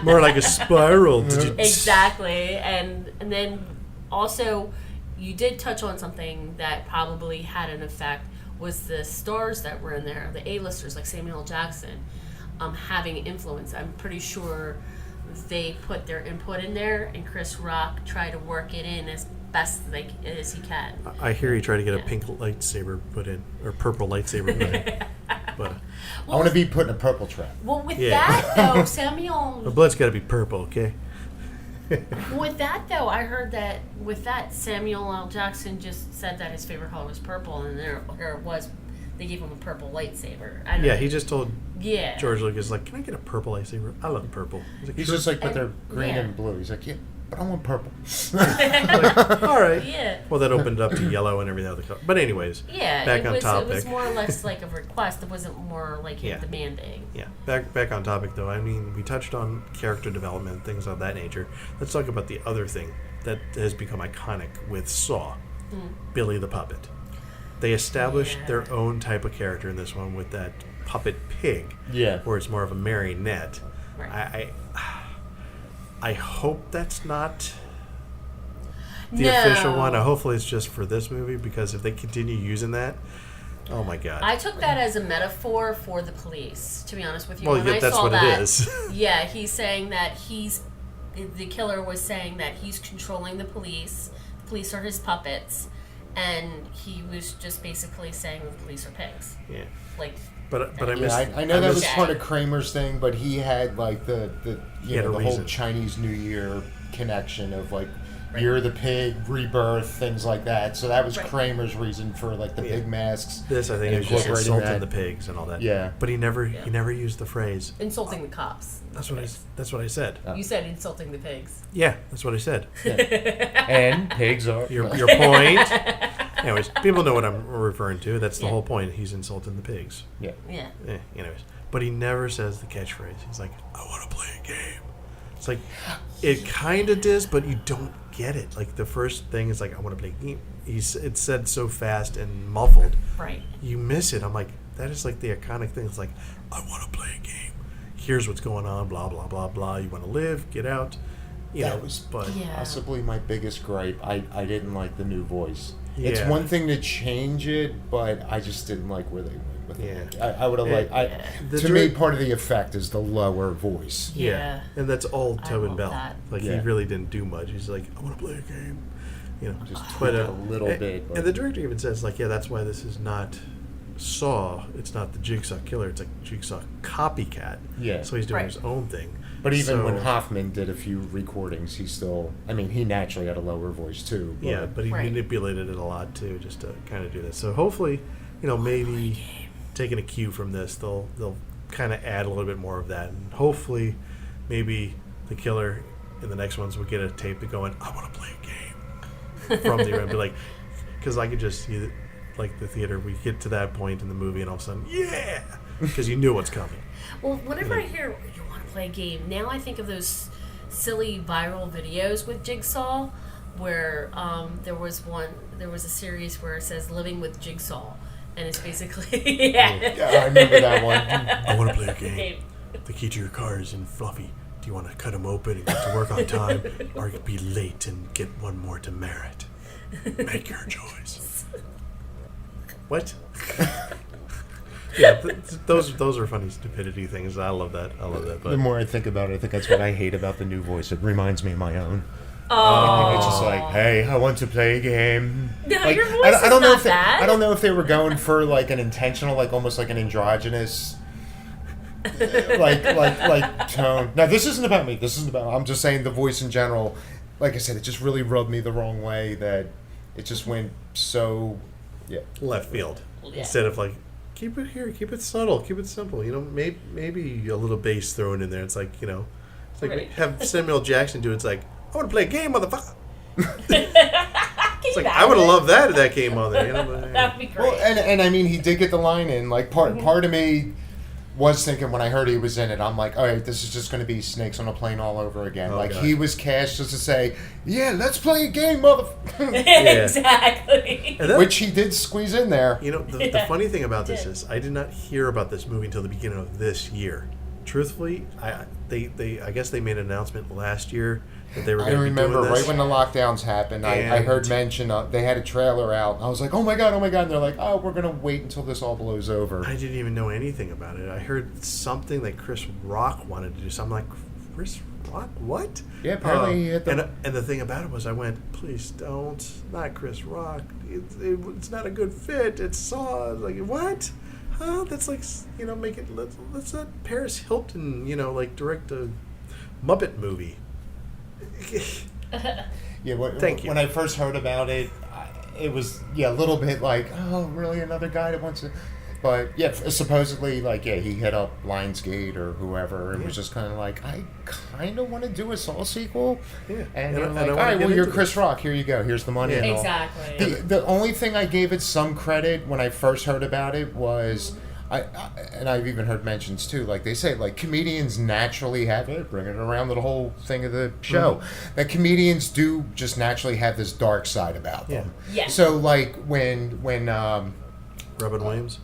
Speaker 4: More like a spiral.
Speaker 2: Exactly, and then also, you did touch on something that probably had an effect. Was the stars that were in there, the A-listers like Samuel L. Jackson. Having influence. I'm pretty sure they put their input in there, and Chris Rock tried to work it in as best as he can.
Speaker 4: I hear he tried to get a pink lightsaber put in, or purple lightsaber put in. But
Speaker 3: I want to be put in a purple trap.
Speaker 2: Well, with that though, Samuel.
Speaker 4: The blood's got to be purple, okay?
Speaker 2: With that though, I heard that with that Samuel L. Jackson just said that his favorite color was purple, and there it was. They gave him a purple lightsaber.
Speaker 4: He just told
Speaker 2: Yeah.
Speaker 4: George Lucas, like, can I get a purple lightsaber? I love purple.
Speaker 3: He's just like, but they're green and blue. He's like, yeah, but I want purple.
Speaker 4: Like, all right.
Speaker 2: Yeah.
Speaker 4: Well, that opened up to yellow and every other color. But anyways, back on topic.
Speaker 2: It was more or less like a request. It wasn't more like him demanding.
Speaker 4: Yeah. Back on topic, though. I mean, we touched on character development, things of that nature. Let's talk about the other thing that has become iconic with Saw, Billy the Puppet. They established their own type of character in this one with that puppet pig, where it's more of a marionette. Right. I hope that's not the official one. Hopefully it's just for this movie, because if they continue using that, oh my God.
Speaker 2: I took that as a metaphor for the police, to be honest with you.
Speaker 4: Well,
Speaker 2: when
Speaker 4: that's
Speaker 2: I saw
Speaker 4: what
Speaker 2: that,
Speaker 4: it is.
Speaker 2: Yeah, he's saying that the killer was saying that he's controlling the police. The police are his puppets. And he was just basically saying the police are pigs. Yeah. Like.
Speaker 4: But I missed.
Speaker 3: I know that was part of Kramer's thing, but he had like the whole Chinese New Year connection of like You're the Pig, Rebirth, things like that. So that was Kramer's reason for like the pig masks.
Speaker 4: This, I think, is just insulting the pigs and all that. Yeah. But he never used the phrase
Speaker 2: insulting the cops.
Speaker 4: That's what I said.
Speaker 2: You said insulting the pigs.
Speaker 4: Yeah, that's what I said.
Speaker 3: Yeah. And pigs are
Speaker 4: your point. Anyways, people know what I'm referring to. That's the whole point. He's insulting the pigs.
Speaker 3: Yeah.
Speaker 4: Anyways, but he never says the catchphrase. He's like, "I want to play a game." It's like it kind of does, but you don't get it. Like the first thing is like, "I want to play a game." It's said so fast and muffled.
Speaker 2: Right.
Speaker 4: You miss it. I'm like, that is like the iconic thing. It's like, "I want to play a game. Here's what's going on. Blah blah blah blah. You want to live? Get out."
Speaker 3: That was possibly my biggest gripe. I didn't like the new voice. Yeah. It's one thing to change it, but I just didn't like where they went with it. I would have liked... To me, part of the effect is the lower voice.
Speaker 4: Yeah. And that's all Tobin Bell. Like, he really didn't do much. He's like, I want to play a game.
Speaker 3: Just tweak it a little bit.
Speaker 4: And the director even says, like, that's why this is not Saw. It's not the Jigsaw Killer. It's like Jigsaw Copycat. Yeah. So he's doing his own thing.
Speaker 3: But even when Hoffman did a few recordings, he still... I mean, he naturally had a lower voice, too. But
Speaker 4: but he manipulated it a lot, too, just to kind of do this. So hopefully, maybe taking a cue from this, they'll kind of add a little bit more of that. And hopefully, maybe the killer in the next ones will get a tape to go in, I want to play a game. From the and be like... Because I could just see, like, the theater, we get to that point in the movie, and all of a sudden, yeah! Because you knew what's coming.
Speaker 2: Well, whenever I hear... play a game. Now I think of those silly viral videos with Jigsaw where there was a series where it says Living with Jigsaw, and it's basically
Speaker 3: I remember that one.
Speaker 4: I want to play a game. The key to your car is in Fluffy. Do you want to cut them open and get to work on time, or be late and get one more to merit? Make your choice. What? Yeah, those are funny stupidity things. I love that. But
Speaker 3: the more I think about it, I think that's what I hate about the new voice. It reminds me of my own. Oh, it's just like, hey, I want to play a game.
Speaker 2: No,
Speaker 3: like,
Speaker 2: your voice is not bad.
Speaker 3: I don't know if they were going for like an intentional, like almost like an androgynous like tone. Now this isn't about me. This isn't about. I'm just saying the voice in general. Like I said, it just really rubbed me the wrong way. That it just went so, yeah.
Speaker 4: Left field.
Speaker 2: Yeah.
Speaker 4: Instead of like, keep it here, keep it subtle, keep it simple. You know, maybe a little bass thrown in there. It's like, you know, it's like
Speaker 2: Right.
Speaker 4: have Samuel Jackson do it. It's like, I want to play a game, motherfucker.
Speaker 2: Can
Speaker 4: It's
Speaker 2: you
Speaker 4: like I would have
Speaker 2: imagine?
Speaker 4: loved that game on there. You know, but,
Speaker 2: That would be great.
Speaker 3: Well, and I mean, he did get the line in. Like part of me was thinking when I heard he was in it, I'm like, all right, this is just going to be Snakes on a Plane all over again.
Speaker 4: Oh,
Speaker 3: like
Speaker 4: God.
Speaker 3: he was cast just to say, yeah, let's play a game, motherfucker.
Speaker 2: Exactly.
Speaker 4: And that,
Speaker 3: Which he did squeeze in there.
Speaker 4: you know, the funny thing about this is I did not hear about this movie until the beginning of this year. Truthfully, I guess they made an announcement last year that they were
Speaker 3: I
Speaker 4: going to be
Speaker 3: remember
Speaker 4: doing this.
Speaker 3: right when the lockdowns happened, I
Speaker 4: And-
Speaker 3: heard mention they had a trailer out. I was like, oh my god, and they're like, oh, we're gonna wait until this all blows over.
Speaker 4: I didn't even know anything about it. I heard something that Chris Rock wanted to do something. I'm like, Chris Rock? What?
Speaker 3: Yeah, apparently he hit the-
Speaker 4: and the thing about it was I went, please don't. Not Chris Rock. It's not a good fit. It's Saw. Like, what? Huh? That's like, you know, make it, let's let Paris Hilton, you know, like direct a Muppet movie.
Speaker 3: Yeah,
Speaker 4: Thank you.
Speaker 3: When I first heard about it, it was a little bit like, oh, really, another guy that wants to. But yeah, supposedly, like, yeah, he hit up Lionsgate or whoever, and was just kind of like, I kind of want to do a Saw sequel.
Speaker 4: Yeah.
Speaker 3: And
Speaker 4: I
Speaker 3: they're like,
Speaker 4: wanna
Speaker 3: all right,
Speaker 4: get
Speaker 3: well, you're
Speaker 4: into
Speaker 3: Chris Rock. Here you go. Here's the money.
Speaker 4: Yeah.
Speaker 3: And all.
Speaker 2: Exactly.
Speaker 3: The only thing I gave it some credit when I first heard about it was, and I've even heard mentions too, like they say, like comedians naturally have it, bringing it around to the whole thing of the show, that comedians do just naturally have this dark side about them.
Speaker 2: Yeah.
Speaker 3: So like when
Speaker 4: Robin Williams?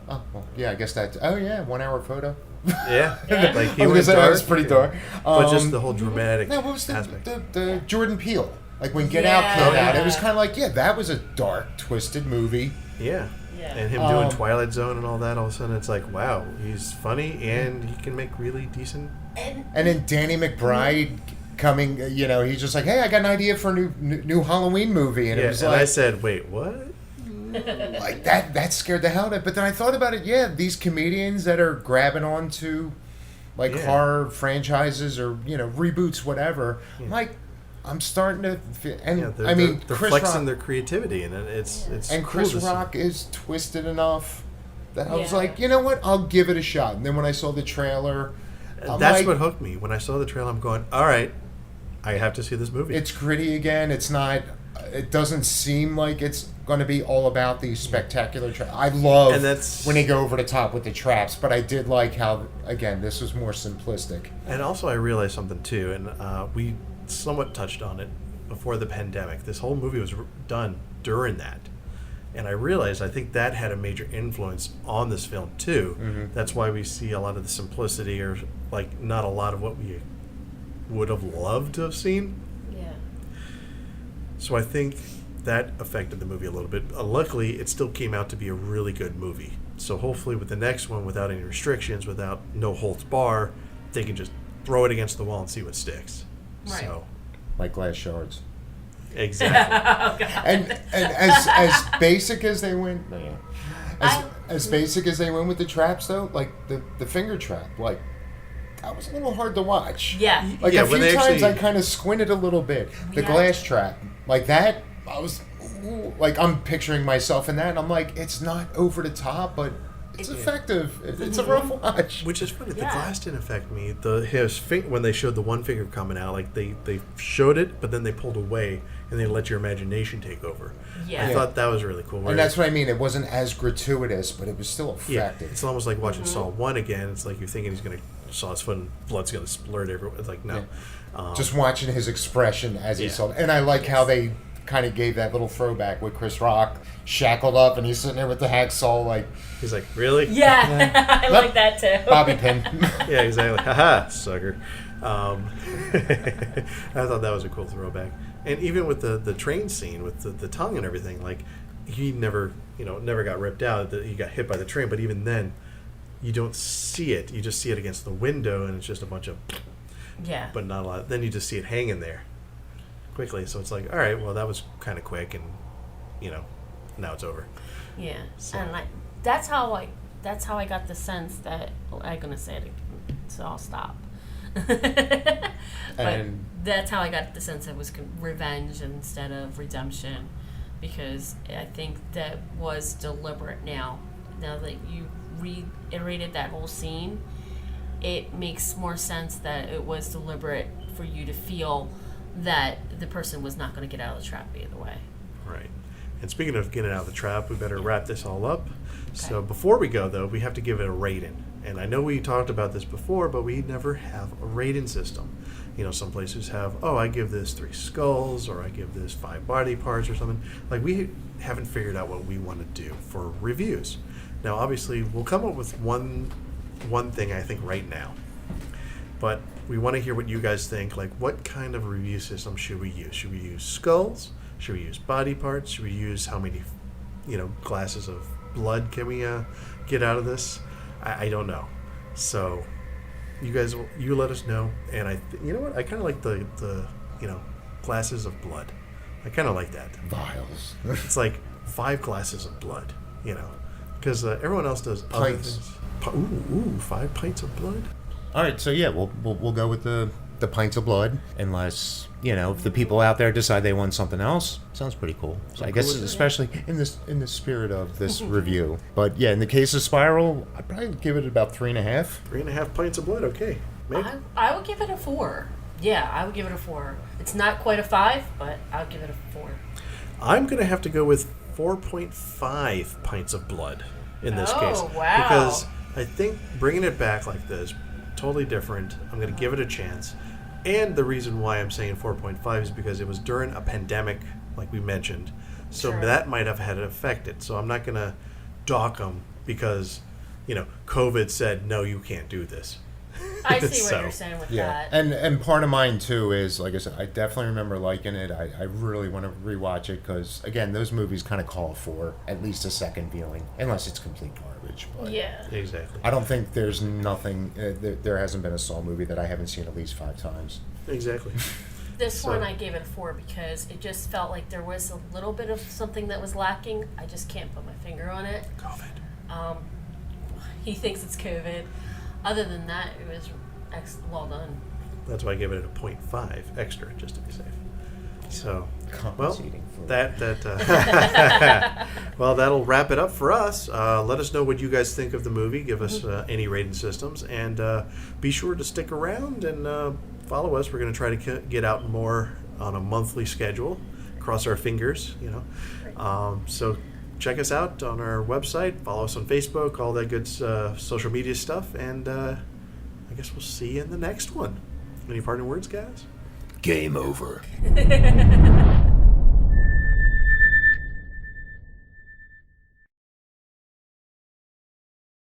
Speaker 3: oh well, yeah, I guess that. Oh yeah, 1 hour photo.
Speaker 4: Yeah.
Speaker 2: Yeah.
Speaker 4: Like he
Speaker 3: I was gonna
Speaker 4: went
Speaker 3: say that was
Speaker 4: dark,
Speaker 3: pretty
Speaker 4: yeah.
Speaker 3: dark.
Speaker 4: But just the whole dramatic
Speaker 3: No, what was
Speaker 4: aspect.
Speaker 3: the Jordan Peele? Like when Get
Speaker 2: Yeah.
Speaker 3: Out came
Speaker 2: Oh,
Speaker 3: out,
Speaker 2: yeah.
Speaker 3: it was kind of like, yeah, that was a dark, twisted movie.
Speaker 4: Yeah.
Speaker 2: Yeah.
Speaker 4: And him doing
Speaker 3: Um,
Speaker 4: Twilight Zone and all that, all of a sudden it's like, wow, he's funny and he can make really decent.
Speaker 2: And
Speaker 3: And then Danny McBride coming, he's just like, hey, I got an idea for a new Halloween movie, and
Speaker 4: Yeah,
Speaker 3: it was
Speaker 4: and
Speaker 3: like,
Speaker 4: I said, wait, what?
Speaker 3: like that scared the hell out of me. But then I thought about it. Yeah, these comedians that are grabbing onto like
Speaker 4: Yeah.
Speaker 3: horror franchises or reboots, whatever. Like, I'm starting to, and
Speaker 4: Yeah,
Speaker 3: I mean,
Speaker 4: they're
Speaker 3: Chris
Speaker 4: flexing
Speaker 3: Rock,
Speaker 4: their creativity, and it's
Speaker 3: and
Speaker 4: cool
Speaker 3: Chris
Speaker 4: to see.
Speaker 3: Rock is twisted enough that I was
Speaker 2: Yeah.
Speaker 3: like, you know what, I'll give it a shot. And then when I saw the trailer, I'm
Speaker 4: That's
Speaker 3: like,
Speaker 4: what hooked me. When I saw the trailer, I'm going, all right, I have to see this movie.
Speaker 3: it's gritty again. It's not. It doesn't seem like it's going to be all about these spectacular traps. I love
Speaker 4: And that's-
Speaker 3: when they go over the top with the traps, but I did like how, again, this was more simplistic.
Speaker 4: And also, I realized something too, and we somewhat touched on it before the pandemic. This whole movie was done during that. And I realized I think that had a major influence on this film too.
Speaker 3: Mm-hmm.
Speaker 4: That's why we see a lot of the simplicity, or like not a lot of what we would have loved to have seen.
Speaker 2: yeah.
Speaker 4: So I think that affected the movie a little bit. Luckily, it still came out to be a really good movie. So hopefully with the next one, without any restrictions, without no holds bar, they can just throw it against the wall and see what sticks.
Speaker 2: Right.
Speaker 4: So
Speaker 3: Like glass shards.
Speaker 4: exactly.
Speaker 3: And as basic as they went,
Speaker 2: I-
Speaker 3: as basic as they went with the traps, though, like the finger trap, like, that was a little hard to watch.
Speaker 2: Yeah.
Speaker 3: Like
Speaker 4: Yeah,
Speaker 3: a
Speaker 4: when
Speaker 3: few
Speaker 4: they
Speaker 3: times
Speaker 4: actually-
Speaker 3: I kind of squinted a little bit. The
Speaker 2: Yeah.
Speaker 3: glass trap, like that, I was ooh, like, I'm picturing myself in that, and I'm like, it's not over the top, but it's effective. It's a rough watch.
Speaker 4: Which is funny. The
Speaker 2: Yeah.
Speaker 4: glass didn't affect me. When they showed the one finger coming out, like they showed it, but then they pulled away and they let your imagination take over.
Speaker 2: Yeah.
Speaker 4: I thought that was really cool.
Speaker 3: And that's what I mean. It wasn't as gratuitous, but it was still
Speaker 4: yeah,
Speaker 3: effective.
Speaker 4: it's almost like watching Saw 1 again. It's like you're thinking he's going to saw his foot and blood's going to splurt everywhere. It's like, no.
Speaker 3: Just watching his expression as he
Speaker 4: Yeah.
Speaker 3: saw, and I like how they kind of gave that little throwback with Chris Rock shackled up, and he's sitting there with the hacksaw, like
Speaker 4: He's like, really?
Speaker 2: Yeah. I like that too.
Speaker 3: bobby pin.
Speaker 4: Yeah, exactly. Haha, sucker. I thought that was a cool throwback. And even with the train scene with the tongue and everything, like he never got ripped out. He got hit by the train, but even then, you don't see it. You just see it against the window, and it's just a bunch of,
Speaker 2: Yeah.
Speaker 4: but not a lot. Then you just see it hanging there quickly. So it's like, all right, well, that was kind of quick, and now it's over.
Speaker 2: Yeah.
Speaker 4: So-
Speaker 2: And like that's how that's how I got the sense that I'm gonna say it again, so I'll stop. But
Speaker 3: And-
Speaker 2: that's how I got the sense it was revenge instead of redemption, because I think that was deliberate. Now that you reiterated that whole scene, it makes more sense that it was deliberate for you to feel that the person was not going to get out of the trap either way.
Speaker 4: Right. And speaking of getting out of the trap, we better wrap this all up. So before we go, though, we have to give it a rating. And I know we talked about this before, but we never have a rating system. You know, some places have, I give this 3 skulls, or I give this 5 body parts or something. Like, we haven't figured out what we want to do for reviews. Now, obviously, we'll come up with one thing, I think, right now. But we want to hear what you guys think. Like, what kind of review system should we use? Should we use skulls? Should we use body parts? Should we use how many, glasses of blood can we get out of this? I don't know. So, you guys, you let us know. And you know what? I kind of like the glasses of blood. I kind of like that.
Speaker 3: Vials.
Speaker 4: It's like 5 glasses of blood, because everyone else does
Speaker 3: Pints.
Speaker 4: other things. Ooh, 5 pints of blood.
Speaker 3: All right, so yeah, we'll go with the pints of blood, unless if the people out there decide they want something else. Sounds pretty cool. So I guess especially in the spirit of this review. But yeah, in the case of Spiral, I'd probably give it about 3.5.
Speaker 4: 3.5 pints of blood. Okay, Meg?
Speaker 2: I would give it a 4. Yeah, I would give it a 4. It's not quite a 5, but I would give it a 4.
Speaker 4: I'm gonna have to go with 4.5 pints of blood in this case.
Speaker 2: Oh, wow.
Speaker 4: Because I think bringing it back like this, totally different. I'm going to give it a chance. And the reason why I'm saying 4.5 is because it was during a pandemic, like we mentioned. So
Speaker 2: Sure.
Speaker 4: that might have had affected. So I'm not going to dock them because, COVID said, no, you can't do this.
Speaker 2: I see what
Speaker 4: So,
Speaker 2: you're saying with
Speaker 3: Yeah,
Speaker 2: that.
Speaker 3: and part of mine too is, like I said, I definitely remember liking it. I really want to rewatch it because, again, those movies kind of call for at least a second viewing, unless it's complete garbage. But
Speaker 2: Yeah.
Speaker 4: Exactly.
Speaker 3: I don't think there's nothing. There hasn't been a Saw movie that I haven't seen at least 5 times.
Speaker 4: Exactly.
Speaker 2: This
Speaker 4: So-
Speaker 2: one I gave it a 4 because it just felt like there was a little bit of something that was lacking. I just can't put my finger on it.
Speaker 4: COVID.
Speaker 2: He thinks it's COVID. Other than that, it was well done.
Speaker 4: That's why I gave it a 0.5 extra, just to be safe. So, well,
Speaker 3: Compensating for
Speaker 4: well, that'll wrap it up for us. Let us know what you guys think of the movie. Give us any rating systems, and be sure to stick around and follow us. We're going to try to get out more on a monthly schedule. Cross our fingers, So check us out on our website. Follow us on Facebook. All that good social media stuff, and I guess we'll see you in the next one. Any parting words, guys?
Speaker 3: Game over.